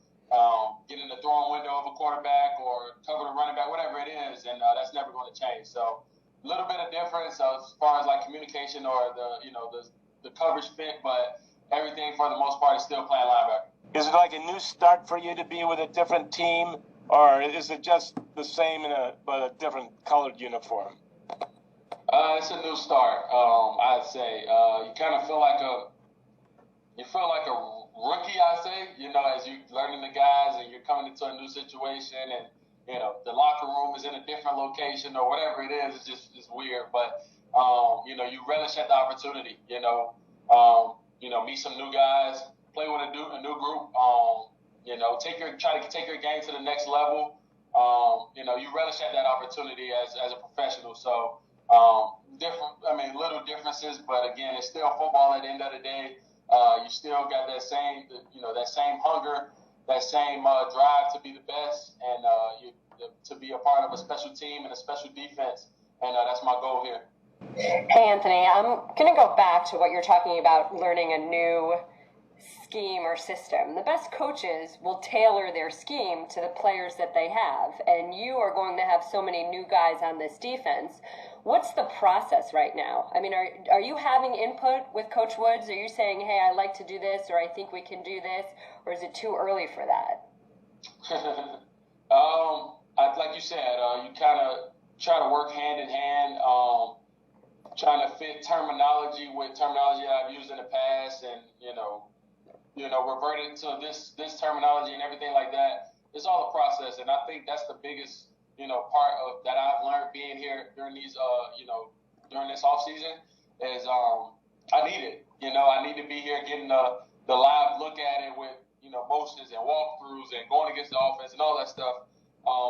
get in the throwing window of a quarterback or cover the running back, whatever it is, and that's never going to change. So a little bit of difference as far as like communication or the coverage fit, but everything for the most part is still playing linebacker.
Is it like a new start for you to be with a different team, or is it just the same but a different colored uniform?
It's a new start. I'd say you kind of feel like a rookie. I'd say as you learning the guys and you're coming into a new situation and the locker room is in a different location or whatever it is. It's just weird, but you relish at the opportunity. Meet some new guys. Play with a new group, try to take your game to the next level. You relish at that opportunity as a professional. So, little differences, but again, it's still football at the end of the day. You still got that same hunger, that same drive to be the best and to be a part of a special team and a special defense. And that's my goal here.
Hey, Anthony, I'm going to go back to what you're talking about, learning a new scheme or system. The best coaches will tailor their scheme to the players that they have, and you are going to have so many new guys on this defense. What's the process right now? I mean, are you having input with Coach Woods? Are you saying, hey, I like to do this, or I think we can do this, or is it too early for that?
Like you said, you kind of try to work hand in hand, trying to fit terminology with terminology I've used in the past, and reverting to this terminology and everything like that. It's all a process, and I think that's the biggest part of that I've learned being here during these during this offseason is I need it. I need to be here getting the live look at it with, motions and walkthroughs and going against the offense and all that stuff.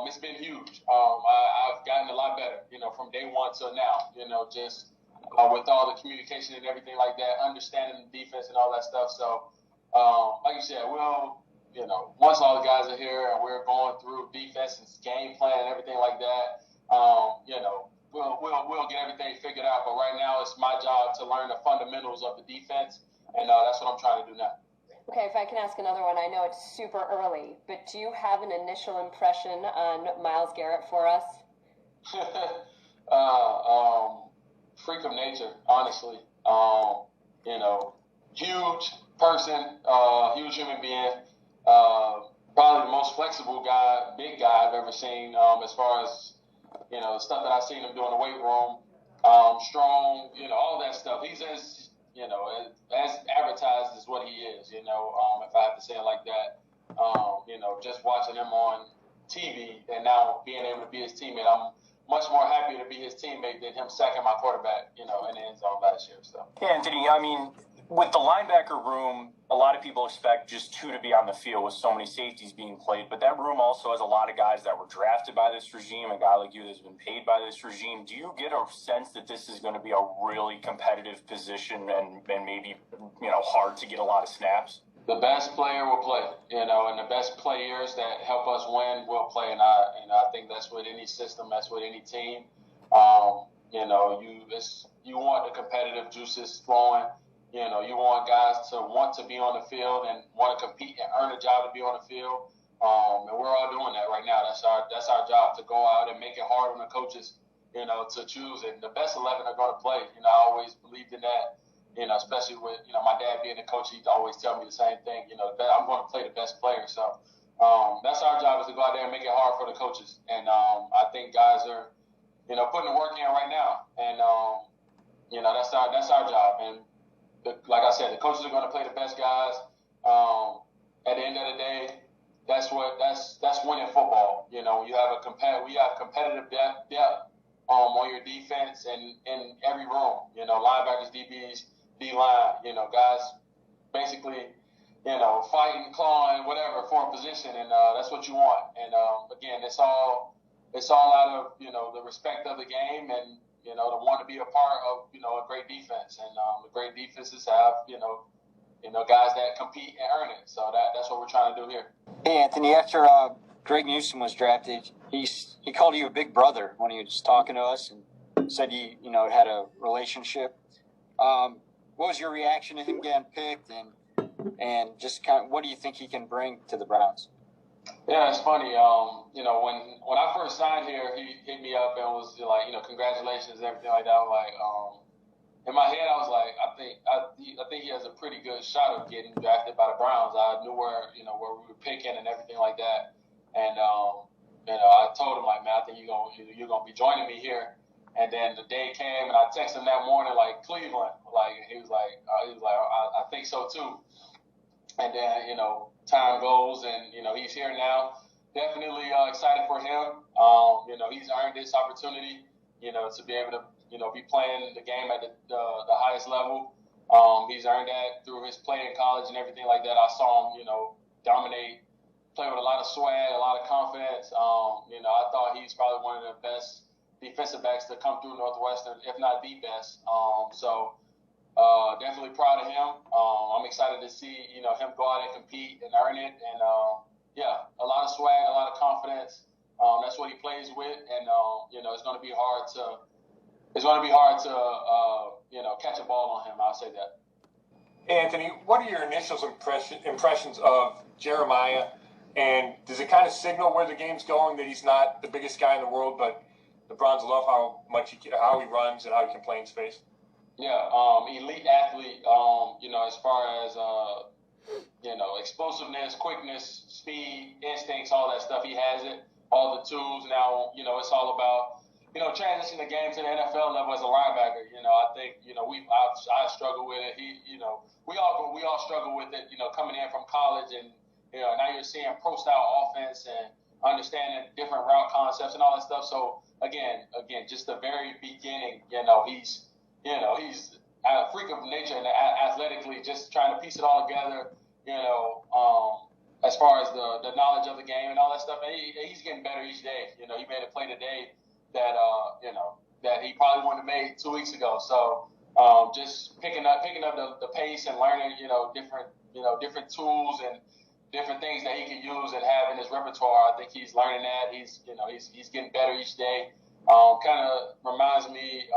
It's been huge. I've gotten a lot better, from day one till now, just with all the communication and everything like that, understanding the defense and all that stuff. So, like you said, once all the guys are here and we're going through defense and game plan and everything like that, we'll get everything figured out. But right now, it's my job to learn the fundamentals of the defense, and that's what I'm trying to do now.
Okay, if I can ask another one, I know it's super early, but do you have an initial impression on Myles Garrett for us?
Freak of nature, honestly. Huge person, huge human being. Probably the most flexible guy, big guy I've ever seen, as far as, the stuff that I've seen him do in the weight room. Strong, all that stuff. He's as advertised as what he is, if I have to say it like that. Just watching him on TV and now being able to be his teammate, I'm much more happy to be his teammate than him sacking my quarterback, in the end zone last year. So,
Anthony, with the linebacker room, a lot of people expect just two to be on the field with so many safeties being played, but that room also has a lot of guys that were drafted by this regime, a guy like you that's been paid by this regime. Do you get a sense that this is going to be a really competitive position and maybe, hard to get a lot of snaps?
The best player will play, and the best players that help us win will play, and I think that's with any system, that's with any team. You want the competitive juices flowing. You want guys to want to be on the field and want to compete and earn a job to be on the field. And we're all doing that right now. That's our job, to go out and make it hard on the coaches, to choose. And the best 11 are going to play. I always believed in that, especially with, my dad being a coach, he'd always tell me the same thing. I'm going to play the best player. So that's our job, is to go out there and make it hard for the coaches. And I think guys are, putting the work in right now. And, that's our job. And like I said, the coaches are going to play the best guys. At the end of the day, that's winning football. When you have we have competitive depth on your defense and in every room. Linebackers, DBs, D-line. Guys basically, fighting, clawing, whatever for a position, and that's what you want. And again, it's all out of the respect of the game and. To want to be a part of, a great defense. And the great defenses have, guys that compete and earn it. So that's what we're trying to do here.
Hey, Anthony, after Greg Newsome was drafted, he called you a big brother when he was talking to us and said he, had a relationship. What was your reaction to him getting picked, and just kind of what do you think he can bring to the Browns?
Yeah, it's funny. When I first signed here, he hit me up and was like, congratulations and everything like that. I was like, in my head, I was like, I think he has a pretty good shot of getting drafted by the Browns. I knew where we were picking and everything like that. And I told him, like, man, I think you're gonna be joining me here. And then the day came, and I texted him that morning, like, Cleveland. Like, he was like, I think so too. And then, time goes, and, he's here now. Definitely excited for him. He's earned this opportunity, to be able to, be playing the game at the highest level. He's earned that through his play in college and everything like that. I saw him, dominate, play with a lot of swag, a lot of confidence. I thought he's probably one of the best defensive backs to come through Northwestern, if not the best. Definitely proud of him. I'm excited to see, him go out and compete and earn it. And, a lot of swag, a lot of confidence. That's what he plays with. And, it's going to be hard to catch a ball on him. I'll say that.
Anthony, what are your initial impressions of Jeremiah? And does it kind of signal where the game's going, that he's not the biggest guy in the world, but the Browns love how he runs and how he can play in space?
Yeah, elite athlete, as far as, explosiveness, quickness, speed, instincts, all that stuff. He has it, all the tools. Now, it's all about, transitioning the game to the NFL level as a linebacker. I think, I struggle with it. We all struggle with it, coming in from college, and, now you're seeing pro-style offense and understanding different route concepts and all that stuff. So again, just the very beginning, he's a freak of nature and athletically just trying to piece it all together, as far as the knowledge of the game and all that stuff. And he's getting better each day. He made a play today that, that he probably wouldn't have made 2 weeks ago. So just picking up the pace and learning, different tools and different things that he can use and have in his repertoire. I think he's learning that. He's getting better each day. Kind of reminds me,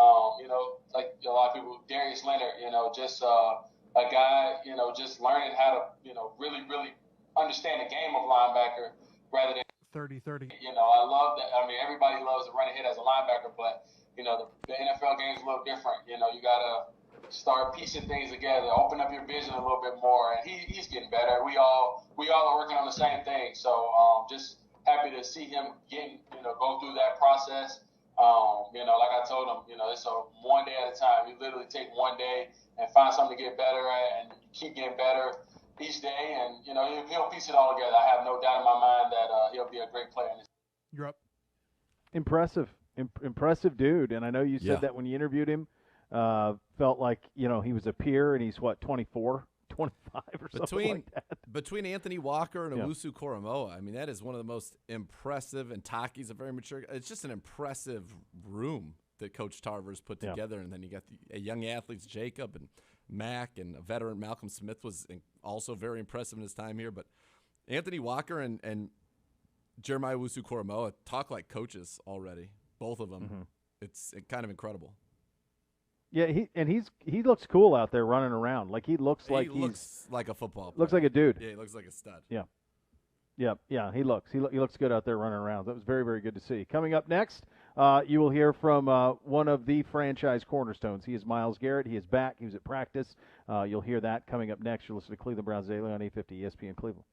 like a lot of people, Darius Leonard, just a guy, just learning how to, really, really understand the game of linebacker rather than
30-30.
I love that. I mean, everybody loves to run ahead as a linebacker, but the NFL game is a little different. You gotta start piecing things together, open up your vision a little bit more, and he's getting better. We all are working on the same thing. So just happy to see him go through that process. Like I told him, it's a one day at a time. You literally take one day and find something to get better at, and keep getting better each day, and he'll piece it all together. I have no doubt in my mind that he'll be a great player.
You're up.
Impressive dude, and I know you said that when you interviewed him. Felt like he was a peer, and he's what, 24, 25 or something like that.
Between Anthony Walker and Owusu Koromoa, I mean, that is one of the most impressive. And Taki's a very mature. It's just an impressive room that Coach Tarver's put together, and then you got the young athletes, Jacob and Mac, and a veteran Malcolm Smith was also very impressive in his time here. But Anthony Walker and Jeremiah Owusu Koromoa talk like coaches already, both of them.
Mm-hmm.
It's kind of incredible.
Yeah, he looks cool out there running around. Like he looks like
a football player.
Looks like a dude.
Yeah, he looks like a stud.
Yeah. He looks good out there running around. That was very, very good to see. Coming up next, you will hear from one of the franchise cornerstones. He is Myles Garrett. He is back. He was at practice. You'll hear that coming up next. You'll listen to Cleveland Browns Daily on 850 ESPN Cleveland.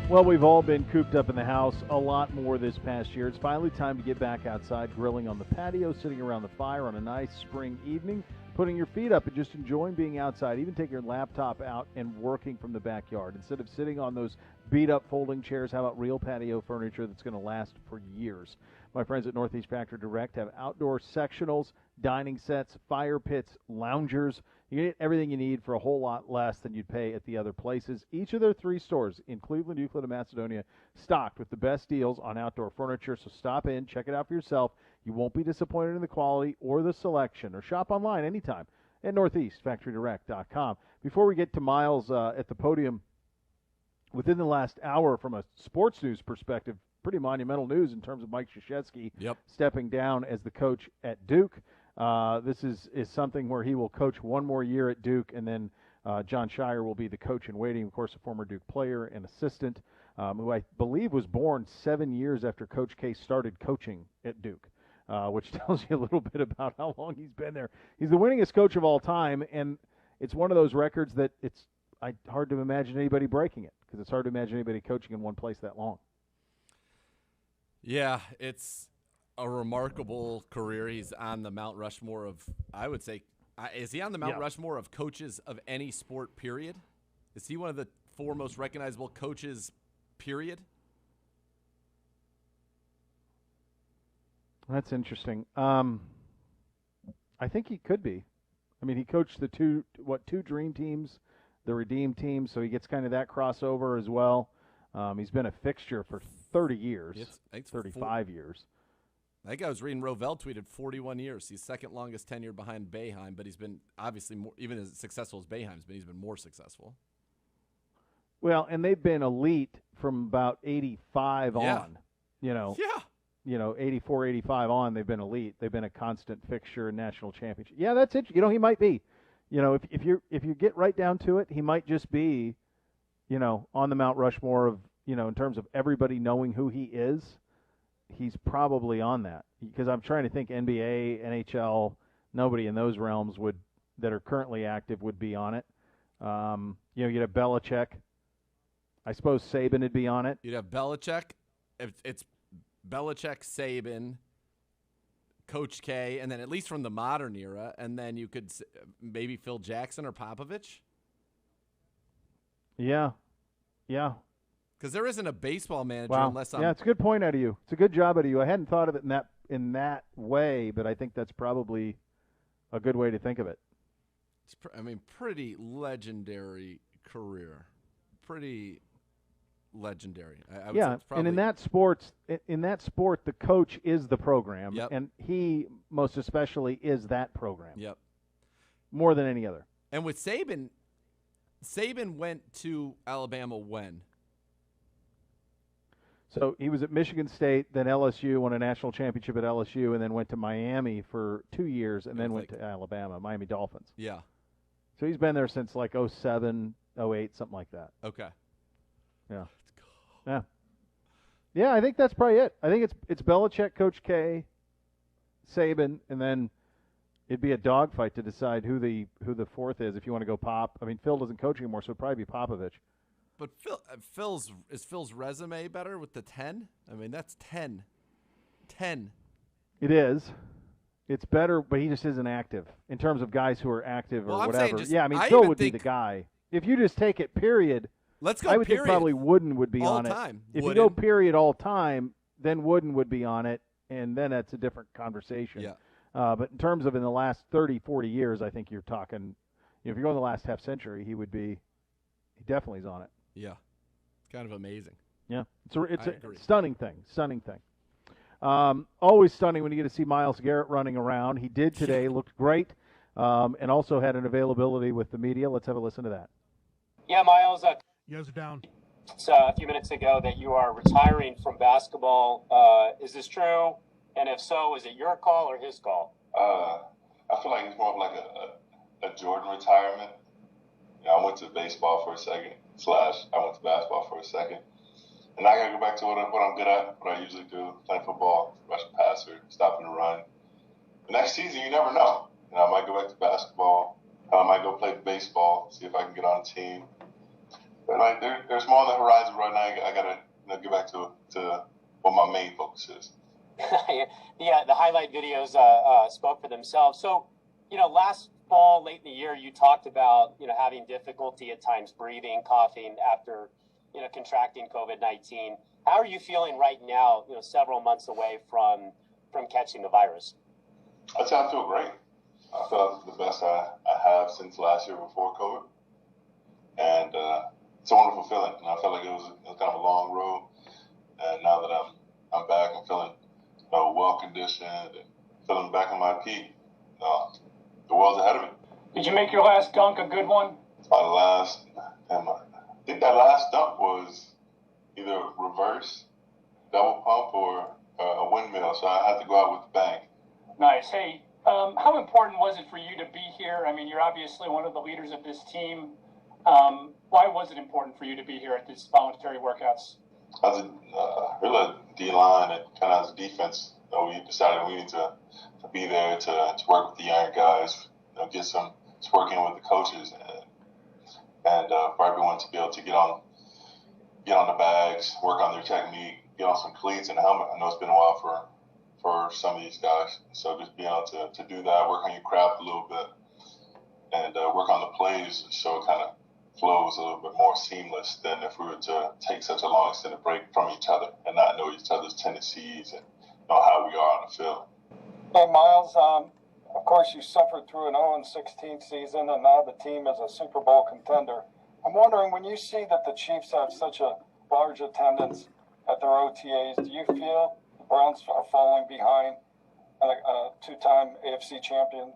Well, we've all been cooped up in the house a lot more this past year. It's finally time to get back outside, grilling on the patio, sitting around the fire on a nice spring evening, putting your feet up and just enjoying being outside. Even take your laptop out and working from the backyard. Instead of sitting on those beat-up folding chairs, how about real patio furniture that's going to last for years? My friends at Northeast Factory Direct have outdoor sectionals, dining sets, fire pits, loungers. You get everything you need for a whole lot less than you'd pay at the other places. Each of their 3 stores in Cleveland, Euclid, and Macedonia stocked with the best deals on outdoor furniture. So stop in, check it out for yourself. You won't be disappointed in the quality or the selection. Or shop online anytime at northeastfactorydirect.com. Before we get to Miles at the podium, within the last hour from a sports news perspective, pretty monumental news in terms of Mike Krzyzewski stepping down as the coach at Duke. This is something where he will coach one more year at Duke, and then John Shire will be the coach in waiting, of course, a former Duke player and assistant, who I believe was born 7 years after Coach K started coaching at Duke, which tells you a little bit about how long he's been there. He's the winningest coach of all time, and it's one of those records that it's hard to imagine anybody breaking it, because it's hard to imagine anybody coaching in one place that long.
Yeah, it's a remarkable career. He's on the Mount Rushmore of, I would say, is he on the Mount Rushmore of coaches of any sport, period? Is he one of the 4 most recognizable coaches, period?
That's interesting. I think he could be. I mean, he coached the two dream teams, the Redeem team, so he gets kind of that crossover as well. He's been a fixture for 30 years, 35 years.
I think I was reading Rovell tweeted 41 years. He's second longest tenure behind Boeheim, but he's been obviously more, even as successful as Boeheim's been, he's been more successful.
Well, and they've been elite from about 85 on, 84, 85 on, they've been elite. They've been a constant fixture in national championship. Yeah, that's it. He might be, if you get right down to it, he might just be, on the Mount Rushmore of, in terms of everybody knowing who he is. He's probably on that, because I'm trying to think NBA, NHL, nobody in those realms that are currently active would be on it. You'd have Belichick. I suppose Saban would be on it.
You'd have Belichick. It's Belichick, Saban, Coach K, and then at least from the modern era, and then you could maybe Phil Jackson or Popovich.
Yeah.
Because there isn't a baseball manager unless I'm...
Yeah, it's a good point out of you. It's a good job out of you. I hadn't thought of it in that way, but I think that's probably a good way to think of it.
It's pretty legendary career. Pretty legendary. I would say it's probably...
and in that sport, the coach is the program, and he most especially is that program.
Yep.
More than any other.
And with Saban went to Alabama when?
So he was at Michigan State, then LSU, won a national championship at LSU, and then went to Miami for 2 years, and then went to Alabama, Miami Dolphins.
Yeah.
So he's been there since like 07, 08, something like that.
Okay.
Yeah. Yeah, I think that's probably it. I think it's Belichick, Coach K, Saban, and then it'd be a dogfight to decide who the 4th is if you want to go Pop. I mean, Phil doesn't coach anymore, so it'd probably be Popovich.
But Phil's resume better with the 10? I mean, that's 10. 10.
It is. It's better, but he just isn't active in terms of guys who are active or whatever. Phil would be the guy. If you just take it, period.
Let's go.
I would think probably Wooden would be on it. If you go period all time, then Wooden would be on it, and then that's a different conversation.
Yeah.
But in terms of in the last 30, 40 years, I think you're talking. If you go in the last half century, he definitely is on it.
Yeah, it's kind of amazing.
Yeah, it's a stunning thing. Always stunning when you get to see Myles Garrett running around. He did today, looked great, and also had an availability with the media. Let's have a listen to that.
Yeah, Myles.
You guys are down.
A few minutes ago that you are retiring from basketball. Is this true? And if so, is it your call or his call?
I feel like it's more of like a Jordan retirement. I went to baseball for a second, / I went to basketball for a second. And I got to go back to what I'm good at, what I usually do, playing football, rush passer, stopping the run. The next season, you never know. I might go back to basketball. I might go play baseball, see if I can get on a team. But like there's more on the horizon right now. I gotta get back to what my main focus is.
Yeah, the highlight videos spoke for themselves. So, last fall, late in the year, you talked about having difficulty at times breathing, coughing after contracting COVID-19. How are you feeling right now? Several months away from catching the virus.
I'd say I feel great. I feel the best I have since last year before COVID, and it's a wonderful feeling. I felt like it was kind of a long road, and now that I'm back, I'm feeling well conditioned and feeling back on my peak. The world's ahead of me.
Did you make your last dunk a good one?
I think that last dunk was either reverse, double pump, or a windmill, so I had to go out with the bang.
Nice. Hey, how important was it for you to be here? I mean, you're obviously one of the leaders of this team. Why was it important for you to be here at these voluntary workouts?
As a D-line and kind of as a defense, we decided we need to be there to work with the younger guys, get some working with the coaches, and for everyone to be able to get on the bags, work on their technique, get on some cleats and a helmet. I know it's been a while for some of these guys, so just being able to do that, work on your craft a little bit, and work on the plays so it kind of flows a little bit more seamless than if we were to take such a long extended break from each other and not know each other's tendencies and know how we are on the field.
Hey, Miles, of course you suffered through an 0-16 season, and now the team is a Super Bowl contender. I'm wondering, when you see that the Chiefs have such a large attendance at their OTAs, do you feel the Browns are falling behind a two-time AFC champion?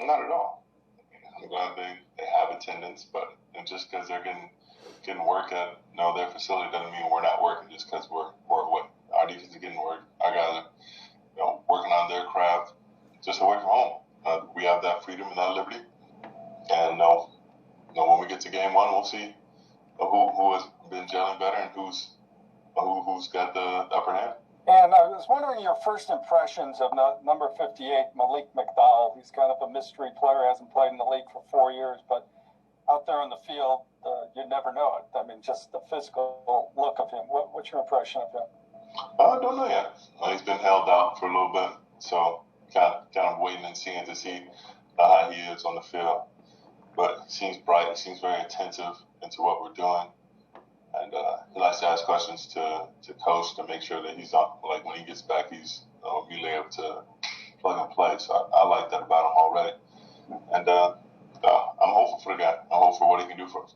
Not at all. I'm glad they have attendance, but just because they're getting work at their facility doesn't mean we're not working just because we're away. Our defense is getting work. Our guys are working on their craft just away from home. We have that freedom and that liberty. And when we get to game one, we'll see who has been gelling better and who's got the upper hand.
And I was wondering your first impressions of number 58, Malik McDowell. He's kind of a mystery player, hasn't played in the league for 4 years, but out there on the field, you never know it. I mean, just the physical look of him. What's your impression of him?
I don't know yet. He's been held out for a little bit, so kind of waiting and seeing to see how he is on the field. But he seems bright. He seems very attentive into what we're doing. And he likes to ask questions to coach to make sure that he's on. Like when he gets back, he's immediately able to plug and play. So I like that about him already. And I'm hopeful for the guy. I'm hopeful for what he can do for us.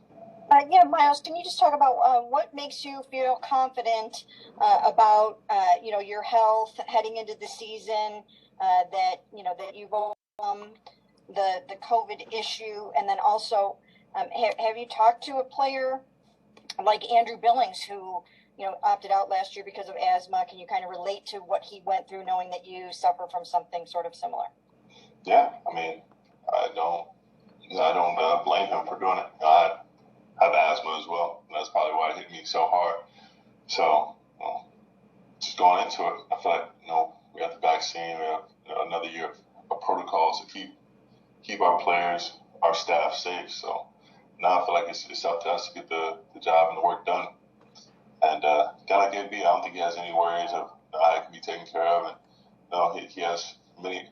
Miles, can you just talk about what makes you feel confident about your health heading into the season? That you've overcome the COVID issue, and then also have you talked to a player like Andrew Billings, who opted out last year because of asthma? Can you kind of relate to what he went through, knowing that you suffer from something sort of similar?
Yeah, I mean, I don't blame him for doing it. I have asthma as well, and that's probably why it hit me so hard. So just going into it, I feel like we got the vaccine, we have another year of protocols to keep our players, our staff safe. So now I feel like it's up to us to get the job and the work done. And guy like AB, I don't think he has any worries of how it can be taken care of. And he has many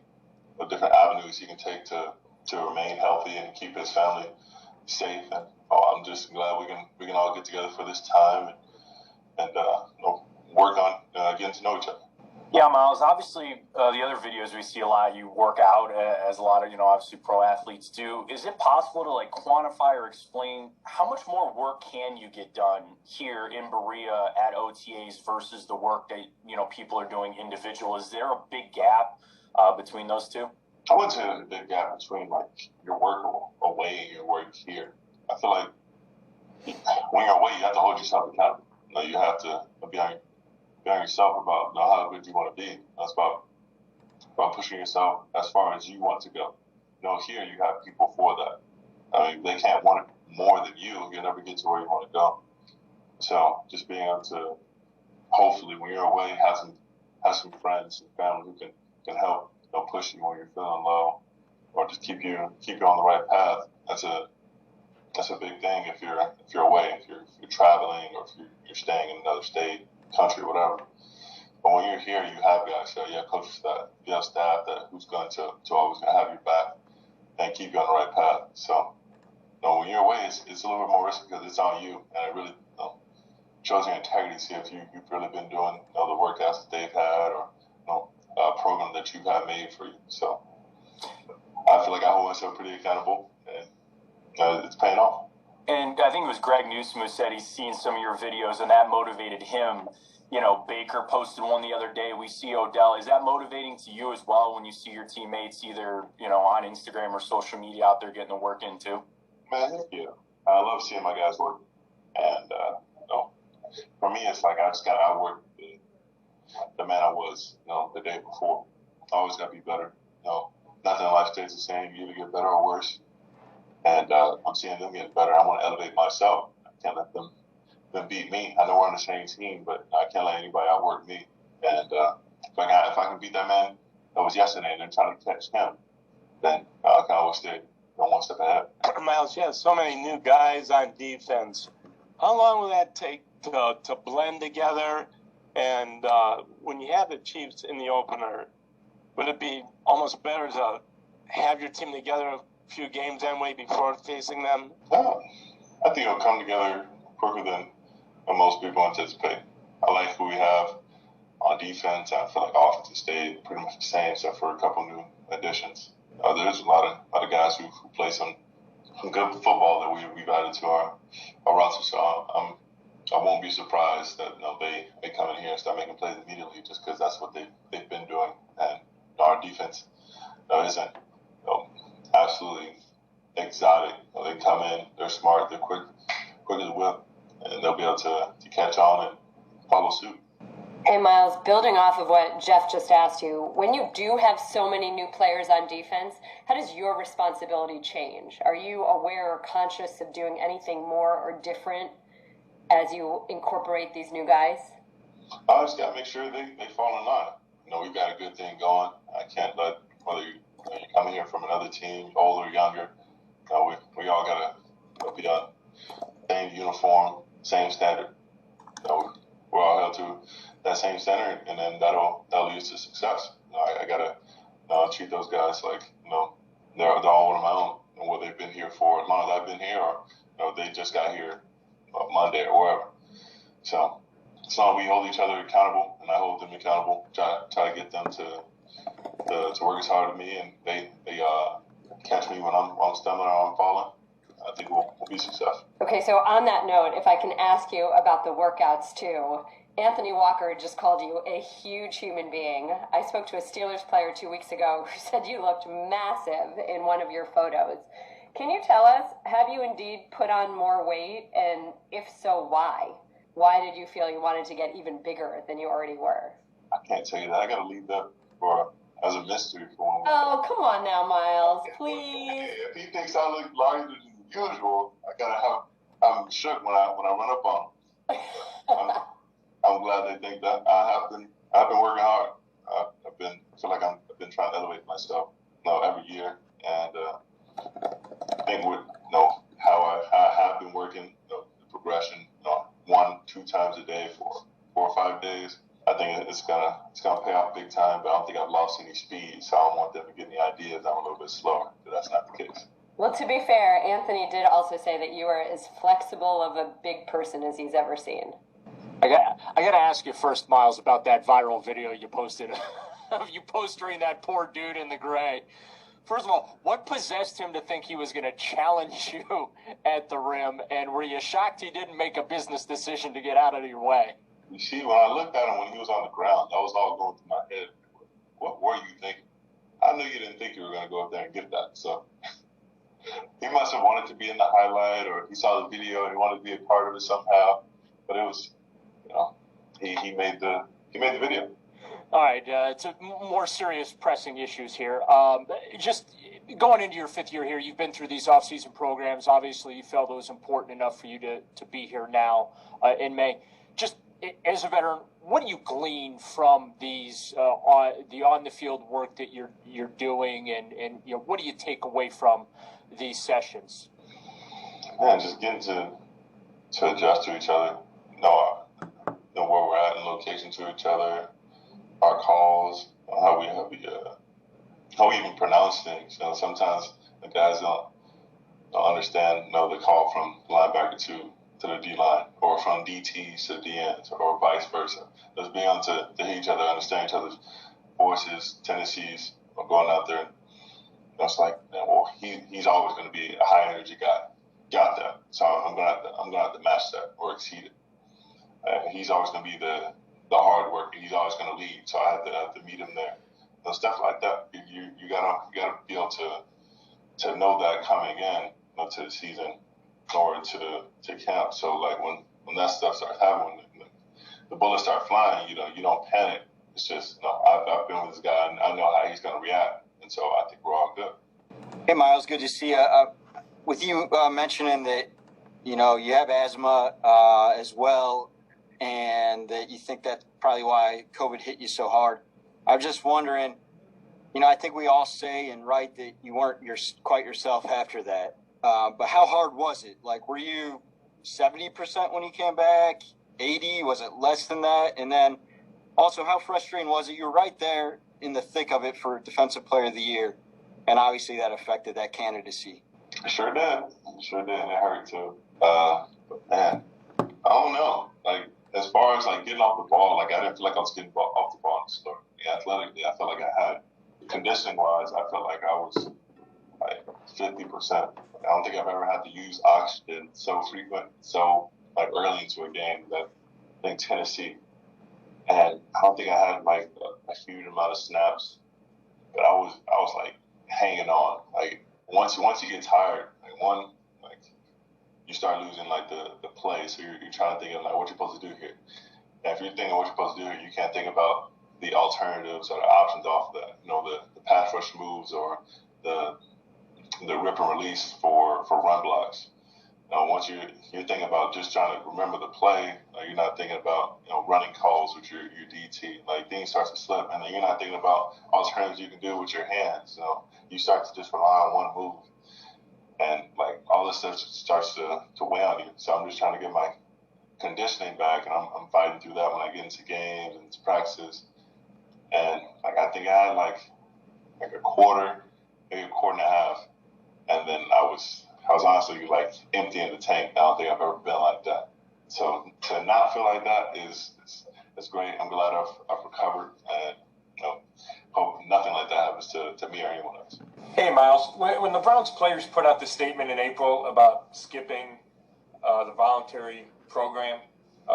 different avenues he can take to remain healthy and keep his family safe. And I'm just glad we can all get together for this time and work on getting to know each other.
Yeah, Miles, obviously the other videos we see a lot, you work out as a lot of, obviously pro athletes do. Is it possible to quantify or explain how much more work can you get done here in Berea at OTAs versus the work that, people are doing individual? Is there a big gap between those two?
I wouldn't say there's a big gap between your work away and your work here. I feel like when you're away, you have to hold yourself accountable. You have to be on yourself about how good you want to be. That's about pushing yourself as far as you want to go. Here you have people for that. I mean, they can't want it more than you. You'll never get to where you want to go. So just being able to, hopefully, when you're away, have some friends and family who can help push you when you're feeling low, or just keep you on the right path. That's that's a big thing if you're away, if you're traveling, or if you're staying in another state, country, whatever. But when you're here, you have guys, you have coaching staff, you have staff who's going to always gonna have your back and keep you on the right path. So, when you're away, it's a little bit more risky because it's on you, and it really shows your integrity. See if you've really been doing the workouts that they've had, or a program that you've had made for you. So, I feel like I hold myself pretty accountable, and it's paying off.
And I think it was Greg Newsom who said he's seen some of your videos, and that motivated him. Baker posted one the other day. We see Odell. Is that motivating to you as well when you see your teammates either, on Instagram or social media out there getting the work in too?
Man, yeah. I love seeing my guys work. And, for me, it's like I just got to outwork the man I was, the day before. I always got to be better. Nothing in life stays the same. You either get better or worse. And I'm seeing them get better. I want to elevate myself. I can't let them beat me. I know we're on the same team, but I can't let anybody outwork me. And if I can beat that man that was yesterday and then trying to catch him, then I can always stay one step ahead.
Miles, you have so many new guys on defense. How long will that take to blend together? And when you have the Chiefs in the opener, would it be almost better to have your team together a few games anyway before facing them?
I think it'll come together quicker than most people anticipate. I like who we have on defense. I feel like offense stayed pretty much the same, except for a couple new additions. There's a lot of guys who play some good football that we've added to our roster. So I won't be surprised that they come in here and start making plays immediately, just because that's what they've been doing. And our defense isn't absolutely exotic. They come in, they're smart, they're quick as a whip, and they'll be able to catch on and follow suit.
Hey, Miles, building off of what Jeff just asked you, when you do have so many new players on defense, how does your responsibility change? Are you aware or conscious of doing anything more or different as you incorporate these new guys?
I just got to make sure they fall in line. We've got a good thing going. I can't let, whether you're coming here from another team, older or younger, we all got to be on same uniform, same standard. We're all held to that same standard, and then that'll lead to success. I gotta treat those guys like they're all one of my own, and whether they've been here for as long as I've been here, or they just got here Monday or wherever. So as long as we hold each other accountable, and I hold them accountable, try to get them to work as hard as me, and they catch me when I'm stumbling or I'm falling, I think we'll be successful.
Okay, so on that note, if I can ask you about the workouts too. Anthony Walker just called you a huge human being. I spoke to a Steelers player 2 weeks ago who said you looked massive in one of your photos. Can you tell us, have you indeed put on more weight? And if so, why? Why did you feel you wanted to get even bigger than you already were?
I can't tell you that. I got to leave that as a mystery for one.
Oh, come on now, Miles, please.
If he thinks I look larger than usual, I'm shook when I run up on him. I'm glad they think that. I've been working hard. I've been trying to elevate myself, every year, and I think with how I have been working, the progression, 1-2 times a day for 4 or 5 days. I think it's gonna pay off big time. But I don't think I've lost any speed, so I don't want them to get any ideas I'm a little bit slower. But that's not the case.
Well, to be fair, Anthony did also say that you are as flexible of a big person as he's ever seen.
I got to ask you first, Miles, about that viral video you posted of you posturing that poor dude in the gray. First of all, what possessed him to think he was going to challenge you at the rim? And were you shocked he didn't make a business decision to get out of your way?
You see, when I looked at him when he was on the ground, that was all going through my head. What were you thinking? I knew you didn't think you were going to go up there and get that. So he must have wanted to be in the highlight, or he saw the video and he wanted to be a part of it somehow. But it was, he made the video.
All right, to more serious pressing issues here. Just going into your 5th year here, you've been through these off-season programs. Obviously, you felt it was important enough for you to be here now in May. Just as a veteran, what do you glean from these on-the-field work that you're doing, and what do you take away from these sessions?
just getting to adjust to each other, know where we're at in location to each other, our calls, how we even pronounce things. Sometimes the guys don't understand, the call from linebacker to the D line, or from DTs to DNs, or vice versa. Just being able to hear each other, understand each other's voices, tendencies, going out there. It's like, well, he's always going to be a high energy guy. Got that. So I'm gonna have to match that or exceed it. He's always going to be the hard worker. He's always going to lead. So I have to meet him there. Stuff like that. You gotta be able to know that coming in to the season or to camp. So like when that stuff starts happening, when the bullets start flying, you don't panic. It's just, I've been with this guy, and I know how he's going to react. And so I think we're all good.
Hey, Miles, good to see you. With you mentioning that, you have asthma as well, and that you think that's probably why COVID hit you so hard. I'm just wondering, I think we all say and write that you weren't quite yourself after that. But how hard was it? Like, were you 70% when you came back? 80? Was it less than that? And then also, how frustrating was it? You were right there in the thick of it for Defensive Player of the Year, and obviously that affected that candidacy.
Sure did. It hurt too. But man, I don't know. Like, as far as like getting off the ball, like I didn't feel like I was getting off the ball in the start. Athletically, I felt like I had. Conditioning wise, I felt like I was like 50%. I don't think I've ever had to use oxygen so frequent, so like early into a game that I think Tennessee. And I don't think I had like a huge amount of snaps, but I was like hanging on. Like once you get tired, like you start losing like the play. So you're trying to think of like what you're supposed to do here. And if you're thinking what you're supposed to do here, you can't think about the alternatives or the options off that. The pass rush moves or the rip and release for run blocks. Once you're thinking about just trying to remember the play, you're not thinking about running calls with your DT. Like things start to slip, and then you're not thinking about alternatives you can do with your hands. You start to just rely on one move, and like all this stuff starts to weigh on you. So I'm just trying to get my conditioning back, and I'm fighting through that when I get into games and into practices. And like I think I had like a quarter, maybe a quarter and a half, and then I was honestly like emptying the tank. I don't think I've ever been like that. So to not feel like that is great. I'm glad I've recovered, and hope nothing like that happens to me or anyone else.
Hey, Miles, when the Browns players put out the statement in April about skipping the voluntary program,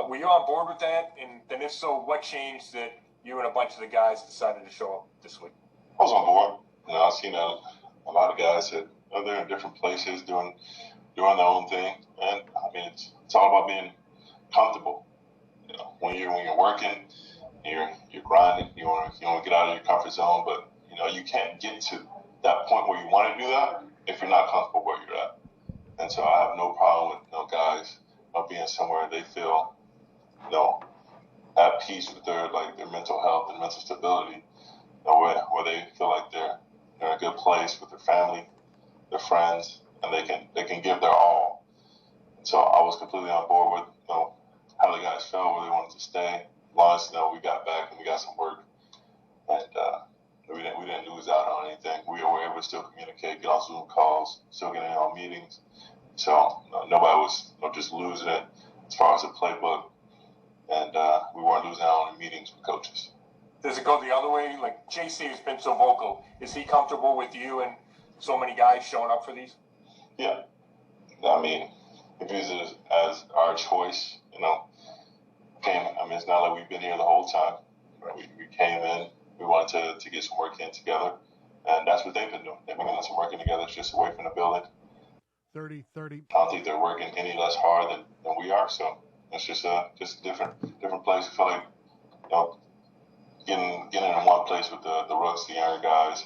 were you on board with that? And if so, what changed that you and a bunch of the guys decided to show up this week?
I was on board. I've seen a lot of guys that they're in different places doing their own thing, and I mean it's all about being comfortable. When you're working, you're grinding. You want to get out of your comfort zone, but you can't get to that point where you want to do that if you're not comfortable where you're at. And so I have no problem with guys being somewhere they feel at peace with their mental health and mental stability, where they feel like they're in a good place with their family, their friends, and they can give their all. So I was completely on board with how the guys felt, where they wanted to stay. As long as we got back and we got some work, and we didn't lose out on anything. We were able to still communicate, get on Zoom calls, still get in on meetings. So nobody was just losing it as far as the playbook, and we weren't losing out on the meetings with coaches.
Does it go the other way? Like JC has been so vocal. Is he comfortable with you and so many guys showing up for these?
Yeah. I mean, he views it as our choice, it's not like we've been here the whole time. Right? We came in, we wanted to get some work in together, and that's what they've been doing. They've been getting some work in together, it's just away from the building.
30.
I don't think they're working any less hard than we are, so it's just a different place. I feel like, getting in one place with the rooks, the younger guys,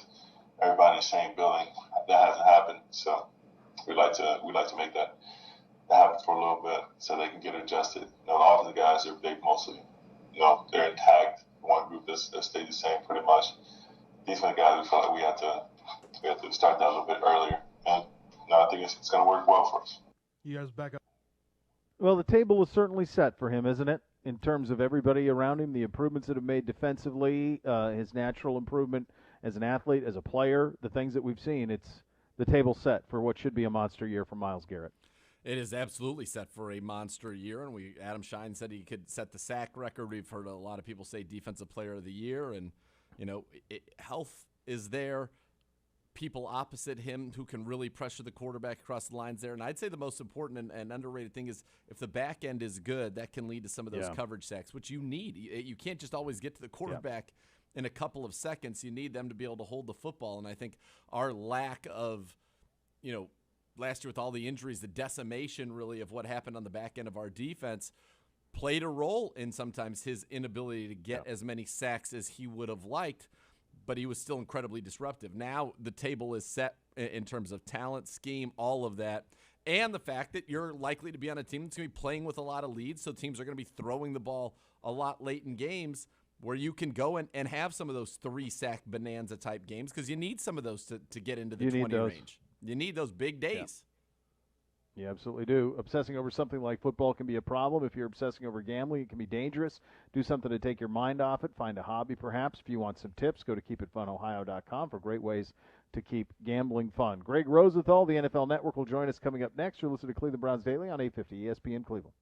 everybody in the same building, that hasn't happened. So we like to make that happen for a little bit so they can get adjusted. All of the guys are big mostly. They're intact. One group that stayed the same pretty much. These are the guys we felt like we had to start that a little bit earlier. And I think it's going to work well for us.
you guys back up?
Well, the table is certainly set for him, isn't it? In terms of everybody around him, the improvements that have made defensively, his natural improvement as an athlete, as a player, the things that we've seen, it's the table set for what should be a monster year for Myles Garrett.
It is absolutely set for a monster year, and Adam Shine said he could set the sack record. We've heard a lot of people say Defensive Player of the Year, and health is there. People opposite him who can really pressure the quarterback across the lines there. And I'd say the most important and underrated thing is if the back end is good, that can lead to some of those coverage sacks, which you need. You can't just always get to the quarterback in a couple of seconds. You need them to be able to hold the football. And I think our lack of, last year with all the injuries, the decimation really of what happened on the back end of our defense played a role in sometimes his inability to get as many sacks as he would have liked. But he was still incredibly disruptive. Now the table is set in terms of talent, scheme, all of that, and the fact that you're likely to be on a team that's going to be playing with a lot of leads, so teams are going to be throwing the ball a lot late in games where you can go and have some of those 3-sack bonanza-type games because you need some of those to get into the 20 range. You need those big days.
You absolutely do. Obsessing over something like football can be a problem. If you're obsessing over gambling, it can be dangerous. Do something to take your mind off it. Find a hobby, perhaps. If you want some tips, go to keepitfunohio.com for great ways to keep gambling fun. Greg Rosenthal, the NFL Network, will join us coming up next. You're listening to Cleveland Browns Daily on 850 ESPN Cleveland.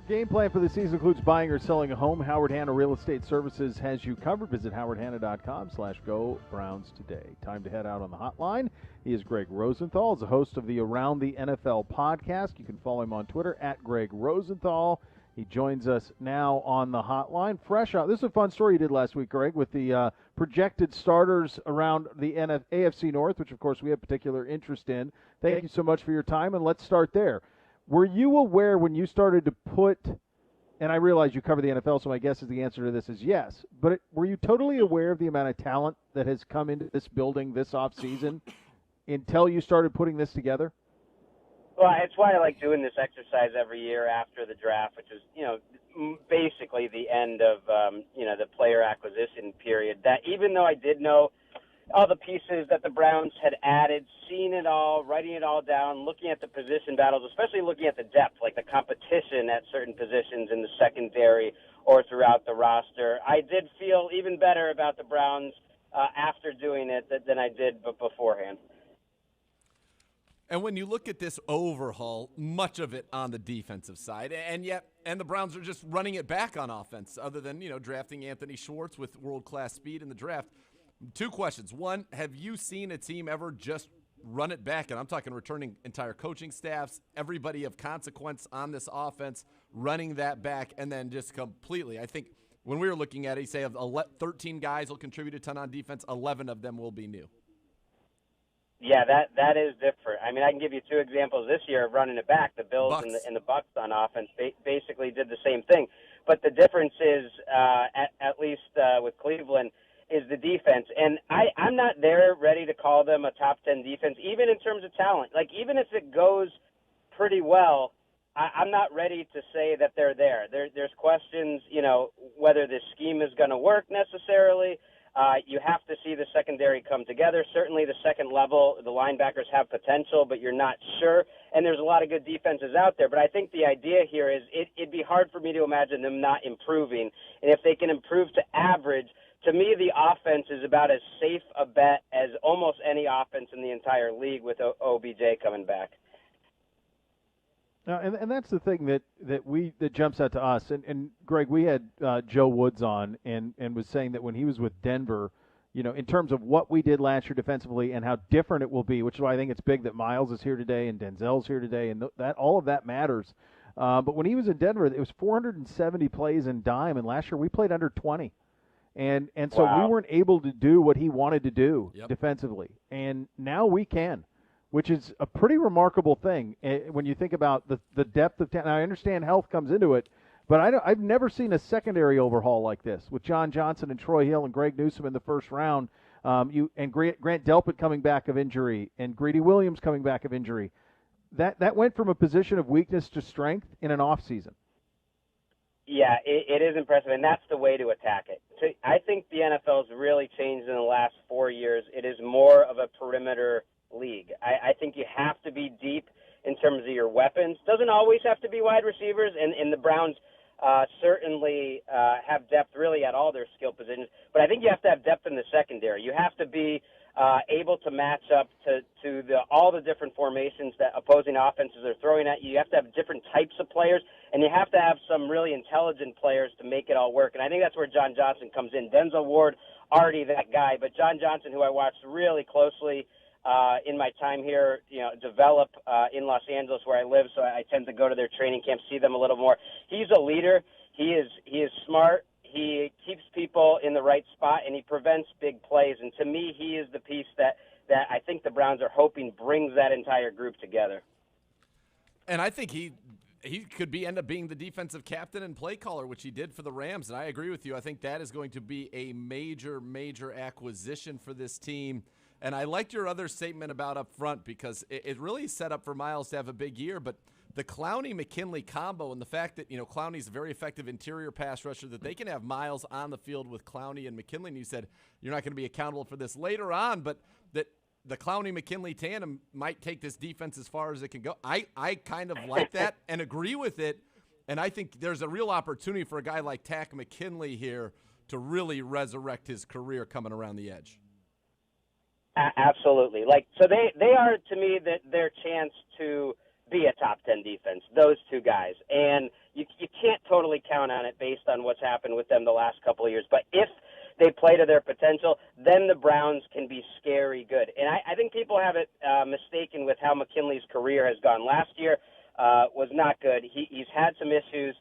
Game plan for the season includes buying or selling a home. Howard Hanna Real Estate Services has you covered. Visit howardhanna.com/go Browns today. Time to head out on the hotline. He is Greg Rosenthal. He's the host of the Around the NFL podcast. You can follow him on Twitter at Greg Rosenthal. He joins us now on the hotline. Fresh out. This is a fun story you did last week, Greg, with the projected starters around the AFC North, which, of course, we have particular interest in. Thank you so much for your time, and let's start there. Were you aware when you started to put, and I realize you cover the NFL, so my guess is the answer to this is yes, but were you totally aware of the amount of talent that has come into this building this offseason until you started putting this together?
Well, it's why I like doing this exercise every year after the draft, which is, basically the end of, the player acquisition period. That even though I did know all the pieces that the Browns had added, seeing it all, writing it all down, looking at the position battles, especially looking at the depth, like the competition at certain positions in the secondary or throughout the roster, I did feel even better about the Browns after doing it than I did beforehand.
And when you look at this overhaul, much of it on the defensive side, and the Browns are just running it back on offense, other than, drafting Anthony Schwartz with world-class speed in the draft. Two questions. One, have you seen a team ever just run it back? And I'm talking returning entire coaching staffs, everybody of consequence on this offense, running that back, and then just completely. I think when we were looking at it, you say of 13 guys will contribute a ton on defense, 11 of them will be new.
Yeah, that is different. I mean, I can give you two examples this year of running it back. The Bills and the Bucks on offense basically did the same thing. But the difference is, at least with Cleveland, is the defense. And I'm not there ready to call them a top 10 defense, even in terms of talent. Like, even if it goes pretty well, I'm not ready to say that they're there. There's questions, whether this scheme is going to work necessarily. You have to see the secondary come together. Certainly the second level, the linebackers have potential, but you're not sure. And there's a lot of good defenses out there. But I think the idea here is it'd be hard for me to imagine them not improving. And if they can improve to average, to me, the offense is about as safe a bet as almost any offense in the entire league with OBJ coming back.
And that's the thing that jumps out to us. And Greg, we had Joe Woods on and was saying that when he was with Denver, in terms of what we did last year defensively and how different it will be, which is why I think it's big that Miles is here today and Denzel's here today, and that all of that matters. But when he was in Denver, it was 470 plays in dime, and last year we played under 20. And so we weren't able to do what he wanted to do defensively. And now we can, which is a pretty remarkable thing when you think about the depth of talent. Now, I understand health comes into it, but I've never seen a secondary overhaul like this with John Johnson and Troy Hill and Greg Newsome in the first round, and Grant Delpit coming back of injury and Greedy Williams coming back of injury. That went from a position of weakness to strength in an offseason.
Yeah, it is impressive, and that's the way to attack it. I think the NFL's really changed in the last 4 years. It is more of a perimeter league. I think you have to be deep in terms of your weapons. Doesn't always have to be wide receivers, and the Browns certainly have depth really at all their skill positions. But I think you have to have depth in the secondary. You have to be able to match up to all the different formations that opposing offenses are throwing at you. You have to have different types of players, and you have to have some really intelligent players to make it all work. And I think that's where John Johnson comes in. Denzel Ward, already that guy, but John Johnson, who I watched really closely in my time here, develop in Los Angeles where I live, so I tend to go to their training camp, see them a little more. He's a leader. He is smart. He keeps people in the right spot, and he prevents big plays. And to me, he is the piece that I think the Browns are hoping brings that entire group together.
And I think he could end up being the defensive captain and play caller, which he did for the Rams. And I agree with you. I think that is going to be a major, major acquisition for this team. And I liked your other statement about up front because it really set up for Miles to have a big year. But the Clowney-McKinley combo and the fact that, Clowney's a very effective interior pass rusher, that they can have Miles on the field with Clowney and McKinley. And you said you're not going to be accountable for this later on, but that the Clowney-McKinley tandem might take this defense as far as it can go. I kind of like that and agree with it. And I think there's a real opportunity for a guy like Takk McKinley here to really resurrect his career coming around the edge.
Absolutely. So they are, to me, their chance to be a top 10 defense, those two guys. And you can't totally count on it based on what's happened with them the last couple of years. But if they play to their potential, then the Browns can be scary good. And I think people have it mistaken with how McKinley's career has gone. Last year was not good. He's had some issues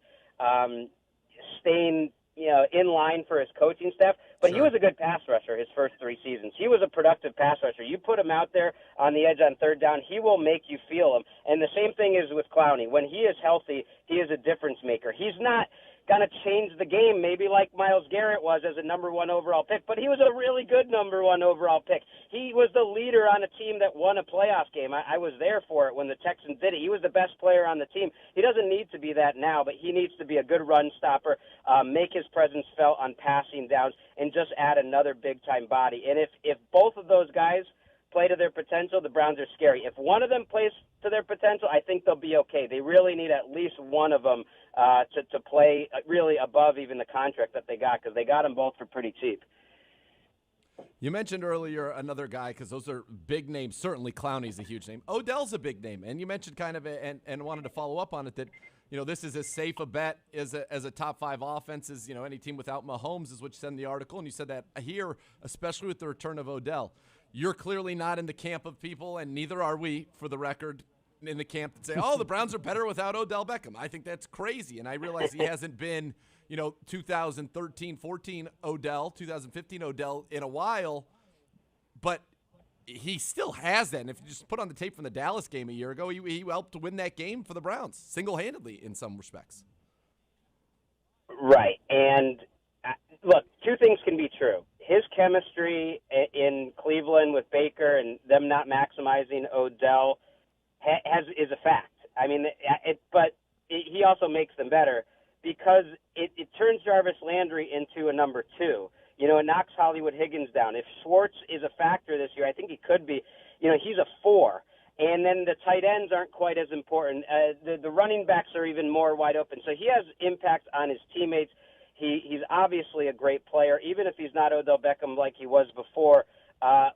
staying in line for his coaching staff, but he was a good pass rusher his first 3 seasons. He was a productive pass rusher. You put him out there on the edge on third down, he will make you feel him. And the same thing is with Clowney. When he is healthy, he is a difference maker. He's not going to change the game maybe like Myles Garrett was as a number 1 overall pick, but he was a really good number 1 overall pick. He was the leader on a team that won a playoff game. I was there for it when the Texans did it. He was the best player on the team. He doesn't need to be that now, but he needs to be a good run stopper, make his presence felt on passing downs, and just add another big-time body. And if both of those guys play to their potential, the Browns are scary. If one of them plays to their potential, I think they'll be okay. They really need at least one of them to play really above even the contract that they got, because they got them both for pretty cheap.
You mentioned earlier another guy, because those are big names. Certainly Clowney's a huge name. Odell's a big name. And you mentioned kind of, and wanted to follow up on it, that this is as safe a bet as a top 5 offense as any team without Mahomes, is what you said in the article. And you said that here, especially with the return of Odell. You're clearly not in the camp of people, and neither are we, for the record, in the camp that say, oh, the Browns are better without Odell Beckham. I think that's crazy, and I realize he hasn't been, 2013-14 Odell, 2015 Odell in a while, but he still has that. And if you just put on the tape from the Dallas game a year ago, he helped to win that game for the Browns single-handedly in some respects.
Right, and look, 2 things can be true. His chemistry in Cleveland with Baker and them not maximizing Odell is a fact. I mean, but he also makes them better because it turns Jarvis Landry into a number 2. It knocks Hollywood Higgins down. If Schwartz is a factor this year, I think he could be. He's a 4. And then the tight ends aren't quite as important. The running backs are even more wide open. So he has impact on his teammates. He's obviously a great player, even if he's not Odell Beckham like he was before.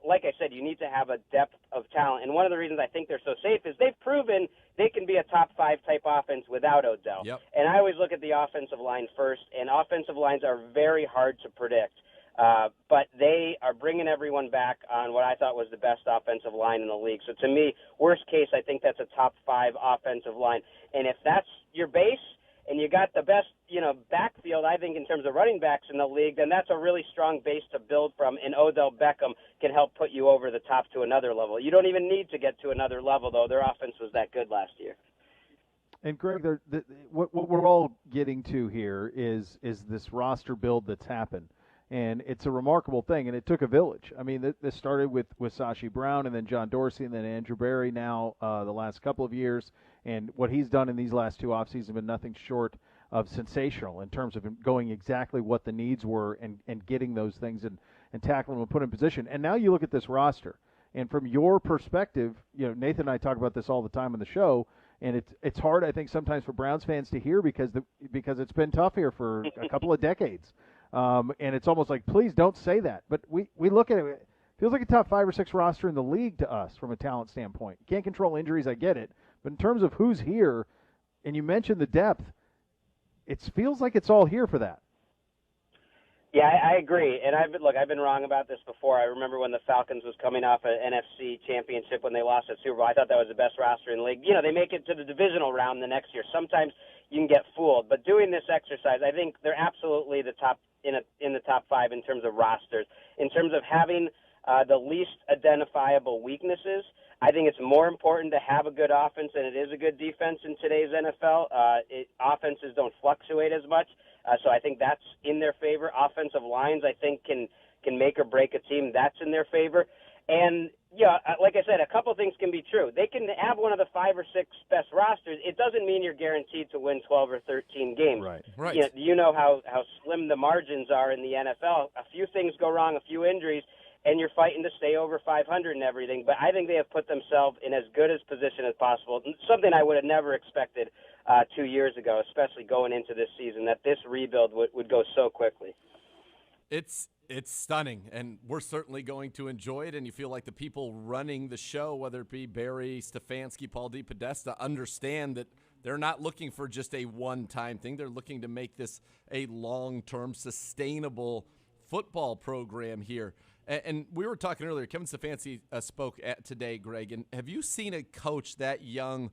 Like I said, you need to have a depth of talent. And one of the reasons I think they're so safe is they've proven they can be a top 5 type offense without Odell.
Yep.
And I always look at the offensive line first, and offensive lines are very hard to predict. But they are bringing everyone back on what I thought was the best offensive line in the league. So to me, worst case, I think that's a top 5 offensive line. And if that's your base, and you got the best, backfield, I think, in terms of running backs in the league, then that's a really strong base to build from, and Odell Beckham can help put you over the top to another level. You don't even need to get to another level, though. Their offense was that good last year.
And, Greg, what we're all getting to here is this roster build that's happened. And it's a remarkable thing, and it took a village. I mean, this started with Sashi Brown and then John Dorsey and then Andrew Berry now the last couple of years. And what he's done in these last 2 offseasons have been nothing short of sensational in terms of him going exactly what the needs were and getting those things and tackling them and put in position. And now you look at this roster, and from your perspective, Nathan and I talk about this all the time on the show, and it's hard, I think, sometimes for Browns fans to hear because it's been tough here for a couple of decades. And it's almost like, please don't say that. But we look at it feels like a top 5 or 6 roster in the league to us from a talent standpoint. You can't control injuries, I get it. But in terms of who's here, and you mentioned the depth, it feels like it's all here for that.
Yeah, I agree. And I've been wrong about this before. I remember when the Falcons was coming off an NFC championship when they lost at Super Bowl. I thought that was the best roster in the league. They make it to the divisional round the next year. Sometimes you can get fooled. But doing this exercise, I think they're absolutely the top in the top 5 in terms of rosters. In terms of having the least identifiable weaknesses, I think it's more important to have a good offense than it is a good defense in today's NFL. Offenses don't fluctuate as much, so I think that's in their favor. Offensive lines, I think, can make or break a team. That's in their favor. And, like I said, a couple things can be true. They can have one of the 5 or 6 best rosters. It doesn't mean you're guaranteed to win 12 or 13 games.
Right.
You know how slim the margins are in the NFL. A few things go wrong, a few injuries, and you're fighting to stay over 500 and everything. But I think they have put themselves in as good a position as possible, something I would have never expected 2 years ago, especially going into this season, that this rebuild would go so quickly.
It's It's stunning, and we're certainly going to enjoy it. And you feel like the people running the show, whether it be Barry, Stefanski, Paul DePodesta, understand that they're not looking for just a one-time thing. They're looking to make this a long-term, sustainable football program here. And we were talking earlier, Kevin Stefanski spoke today, Greg, and have you seen a coach that young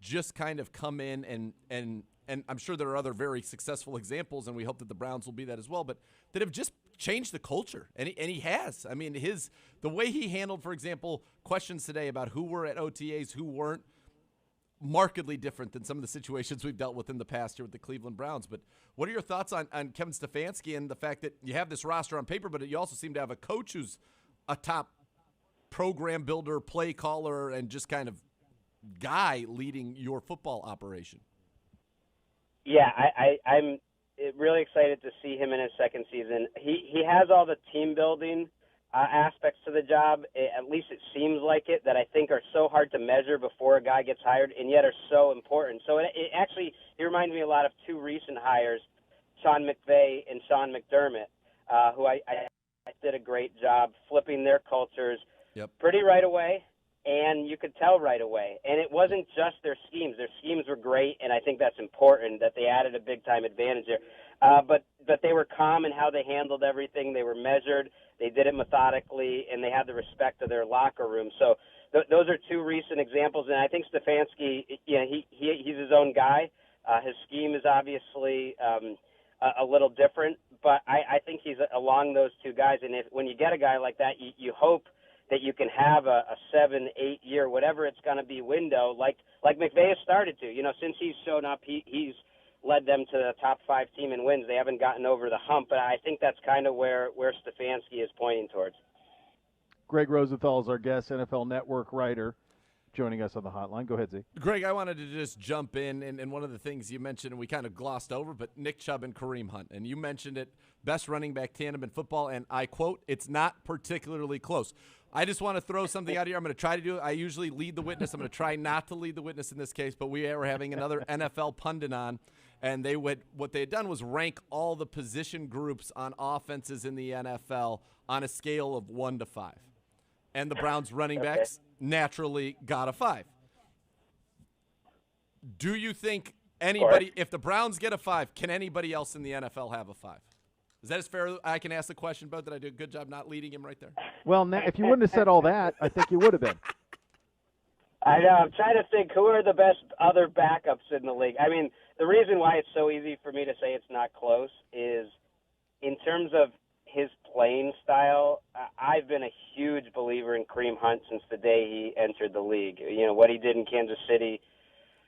just kind of come in and I'm sure there are other very successful examples, and we hope that the Browns will be that as well, but that have just changed the culture, and he has. I mean, the way he handled, for example, questions today about who were at OTAs, who weren't, markedly different than some of the situations we've dealt with in the past here with the Cleveland Browns. But what are your thoughts on Kevin Stefanski and the fact that you have this roster on paper, but you also seem to have a coach who's a top program builder, play caller, and just kind of guy leading your football operation?
Yeah, I'm really excited to see him in his second season. He has all the team building aspects to the job, at least it seems like it, that I think are so hard to measure before a guy gets hired and yet are so important. So it reminds me a lot of two recent hires, Sean McVay and Sean McDermott, who I did a great job flipping their cultures pretty right away, and you could tell right away. And it wasn't just their schemes. Their schemes were great, and I think that's important that they added a big-time advantage there. But they were calm in how they handled everything. They were measured. They did it methodically, and they had the respect of their locker room. So those are two recent examples. And I think Stefanski, he's his own guy. His scheme is obviously a little different, but I think he's along those two guys. And when you get a guy like that, you hope that you can have a 7-8 year, whatever it's going to be, window, like McVay has started to. Since he's shown up, he's led them to the top 5 team in wins. They haven't gotten over the hump, but I think that's kind of where Stefanski is pointing towards.
Greg Rosenthal is our guest, NFL Network writer, joining us on the hotline. Go ahead, Z.
Greg, I wanted to just jump in, and one of the things you mentioned, and we kind of glossed over, but Nick Chubb and Kareem Hunt, and you mentioned it, best running back tandem in football, and I quote, "It's not particularly close." I just want to throw something out here. I'm going to try to do it. I usually lead the witness. I'm going to try not to lead the witness in this case, but we are having another NFL pundit on, and what they had done was rank all the position groups on offenses in the NFL on a scale of 1 to 5. And the Browns running backs naturally got a 5. Do you think anybody, if the Browns get a 5, can anybody else in the NFL have a 5? Is that as fair? I can ask the question, Bo. Did I do a good job not leading him right there?
Well, if you wouldn't have said all that, I think you would have been.
I know. I'm trying to think who are the best other backups in the league. I mean, the reason why it's so easy for me to say it's not close is in terms of his playing style, I've been a huge believer in Kareem Hunt since the day he entered the league. What he did in Kansas City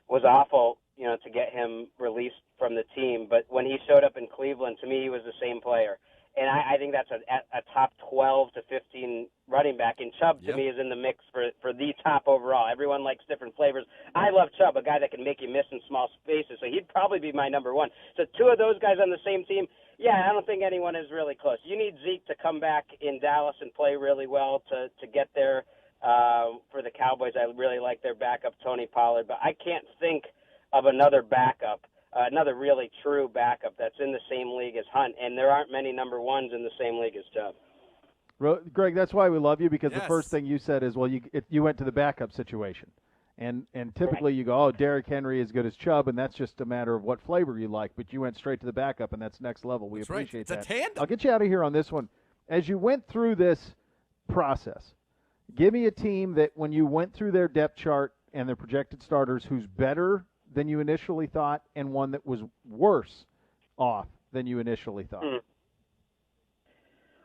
was awful, to get him released from the team. But when he showed up in Cleveland, to me, he was the same player. And I think that's a top 12 to 15 running back. And Chubb, to me, is in the mix for the top overall. Everyone likes different flavors. I love Chubb, a guy that can make you miss in small spaces. So he'd probably be my number 1. So 2 of those guys on the same team, I don't think anyone is really close. You need Zeke to come back in Dallas and play really well to get there. For the Cowboys, I really like their backup, Tony Pollard. But I can't think of another backup, another really true backup that's in the same league as Hunt, and there aren't many number 1s in the same league as Chubb.
Greg, that's why we love you, because the first thing you said is, well, you went to the backup situation. And typically you go, Derrick Henry is good as Chubb, and that's just a matter of what flavor you like, but you went straight to the backup, and that's next level. We appreciate that.
It's a tandem.
I'll get you out of here on this one. As you went through this process, give me a team that when you went through their depth chart and their projected starters, who's better than you initially thought, and one that was worse off than you initially thought.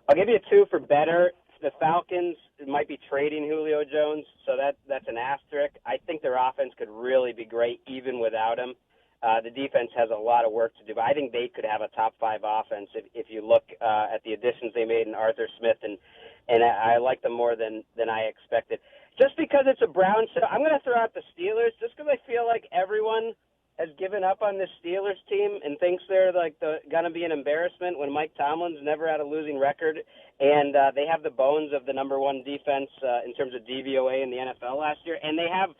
I'll give you 2 for better. The Falcons might be trading Julio Jones, so that's an asterisk. I think their offense could really be great even without him. The defense has a lot of work to do, but I think they could have a top 5 offense if you look at the additions they made in Arthur Smith, and I like them more than I expected. Just because it's a Browns show, I'm going to throw out the Steelers just because I feel like everyone has given up on this Steelers team and thinks they're going to be an embarrassment when Mike Tomlin's never had a losing record, and they have the bones of the number 1 defense in terms of DVOA in the NFL last year, and they have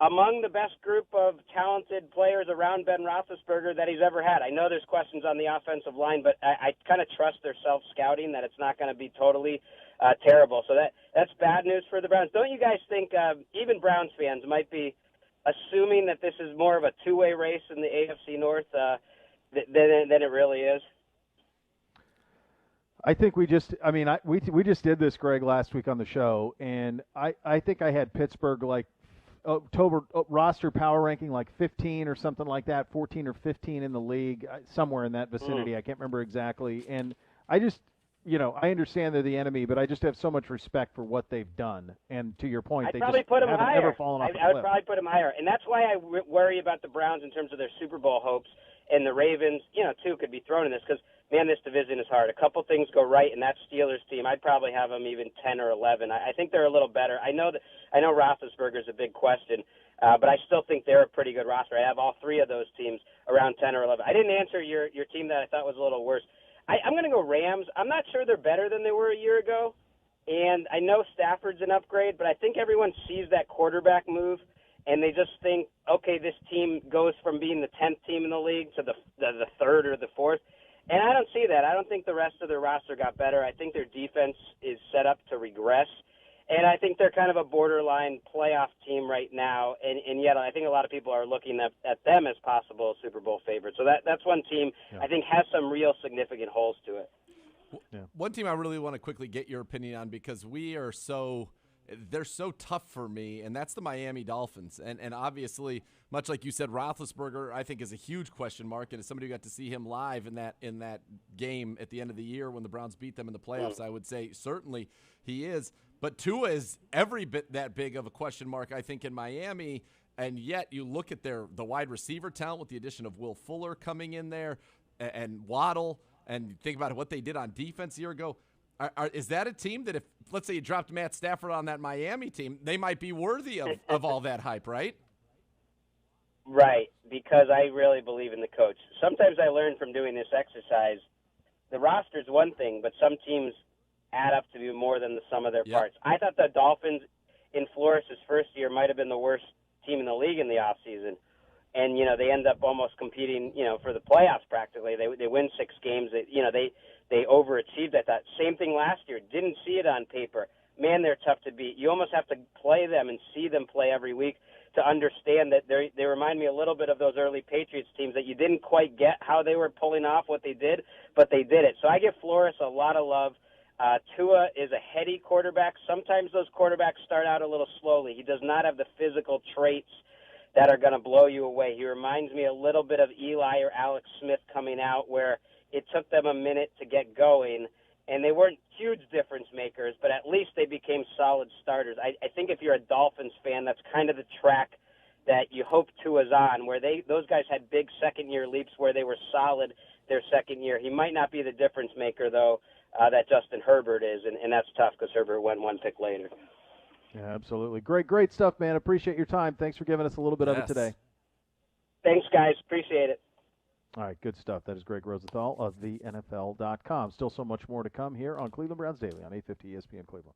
among the best group of talented players around Ben Roethlisberger that he's ever had. I know there's questions on the offensive line, but I kind of trust their self-scouting that it's not going to be totally terrible. So that's bad news for the Browns. Don't you guys think even Browns fans might be assuming that this is more of a two-way race in the AFC North than it really is?
I think we just did this, Greg, last week on the show, and I think I had Pittsburgh like October roster power ranking like 15 or something like that, 14 or 15 in the league, somewhere in that vicinity. I can't remember exactly. And I just, I understand they're the enemy, but I just have so much respect for what they've done. And to your point, they just haven't ever fallen off a cliff.
I would probably put them higher. And that's why I worry about the Browns in terms of their Super Bowl hopes. And the Ravens, too, could be thrown in this because, man, this division is hard. A couple things go right, and that Steelers team, I'd probably have them even 10 or 11. I think they're a little better. I know Roethlisberger's a big question, but I still think they're a pretty good roster. I have all three of those teams around 10 or 11. I didn't answer your team that I thought was a little worse. I'm going to go Rams. I'm not sure they're better than they were a year ago, and I know Stafford's an upgrade, but I think everyone sees that quarterback move, and they just think, okay, this team goes from being the 10th team in the league to the third or the fourth. And I don't see that. I don't think the rest of their roster got better. I think their defense is set up to regress. And I think they're kind of a borderline playoff team right now. And yet I think a lot of people are looking at them as possible Super Bowl favorites. So that's one team I think has some real significant holes to it.
Yeah. One team I really want to quickly get your opinion on because they're so tough for me, and that's the Miami Dolphins. And obviously, much like you said, Roethlisberger, I think, is a huge question mark. And as somebody who got to see him live in that game at the end of the year when the Browns beat them in the playoffs, I would say certainly he is. But Tua is every bit that big of a question mark, I think, in Miami. And yet you look at the wide receiver talent with the addition of Will Fuller coming in there and Waddle, and think about what they did on defense a year ago. Is that a team that if, let's say, you dropped Matt Stafford on that Miami team, they might be worthy of all that hype, right?
Right, because I really believe in the coach. Sometimes I learn from doing this exercise, the roster's one thing, but some teams add up to be more than the sum of their parts. I thought the Dolphins in Flores' first year might have been the worst team in the league in the offseason. And, they end up almost competing, for the playoffs practically. They win 6 games. They overachieved at that. Same thing last year. Didn't see it on paper. Man, they're tough to beat. You almost have to play them and see them play every week to understand that they remind me a little bit of those early Patriots teams that you didn't quite get how they were pulling off what they did, but they did it. So I give Flores a lot of love. Tua is a heady quarterback. Sometimes those quarterbacks start out a little slowly. He does not have the physical traits that are going to blow you away. He reminds me a little bit of Eli or Alex Smith coming out where it took them a minute to get going, and they weren't huge difference makers, but at least they became solid starters. I think if you're a Dolphins fan, that's kind of the track that you hope Tua's on, where those guys had big second-year leaps where they were solid their second year. He might not be the difference maker, though, that Justin Herbert is, and that's tough because Herbert went one pick later.
Yeah, absolutely. Great stuff, man. Appreciate your time. Thanks for giving us a little bit of it today.
Thanks, guys. Appreciate it.
All right, good stuff. That is Greg Rosenthal of the NFL.com. Still so much more to come here on Cleveland Browns Daily on 850 ESPN Cleveland.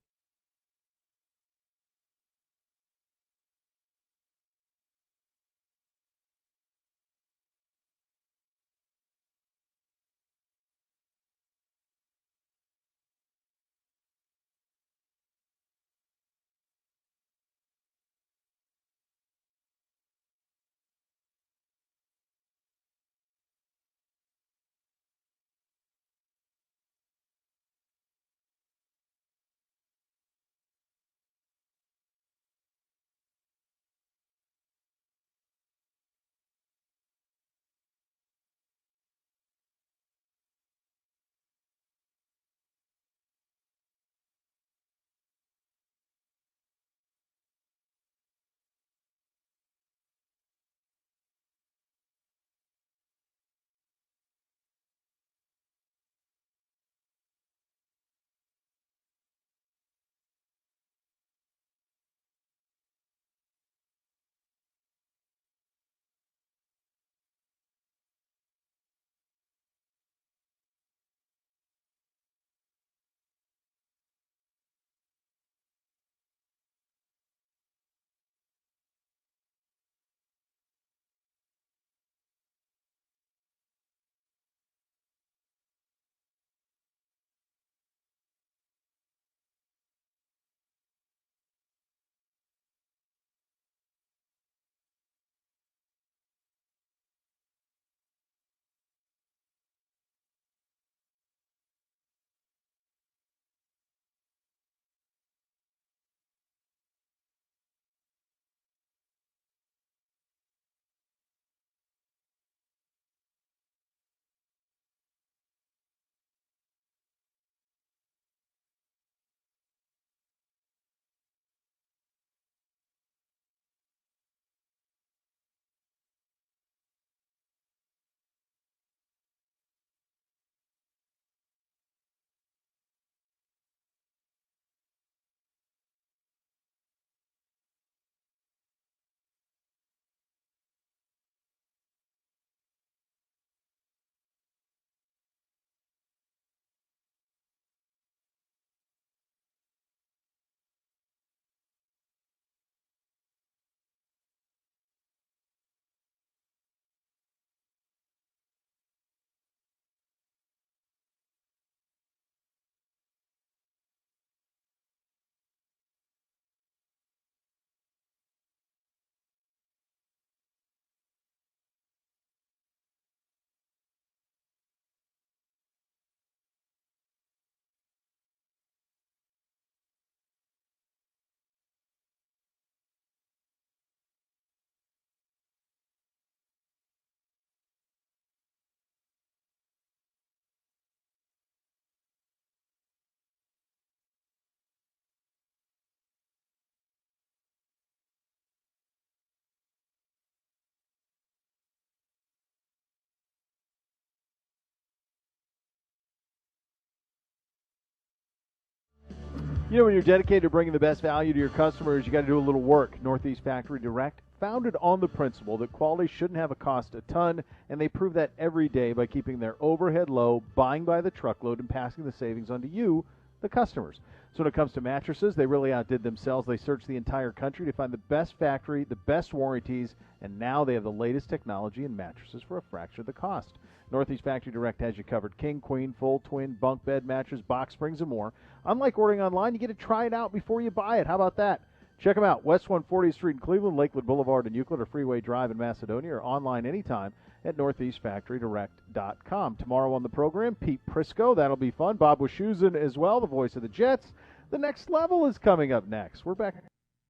You know, when you're dedicated to bringing the best value to your customers, you got to do a little work. Northeast Factory Direct, founded on the principle that quality shouldn't have a cost a ton, and they prove that every day by keeping their overhead low, buying by the truckload, and passing the savings on to you, the customers. So when it comes to mattresses, they really outdid themselves. They searched the entire country to find the best factory, the best warranties, and now they have the latest technology in mattresses for a fraction of the cost. Northeast Factory Direct has you covered. King, queen, full, twin, bunk bed, mattress, box springs, and more. Unlike ordering online, you get to try it out before you buy it. How about that? Check them out. West 140th Street in Cleveland, Lakewood Boulevard in Euclid, or Freeway Drive in Macedonia, or online anytime at northeastfactorydirect.com. Tomorrow on the program, Pete Prisco. That'll be fun. Bob Wischusen as well, the voice of the Jets. The next level is coming up next. We're back.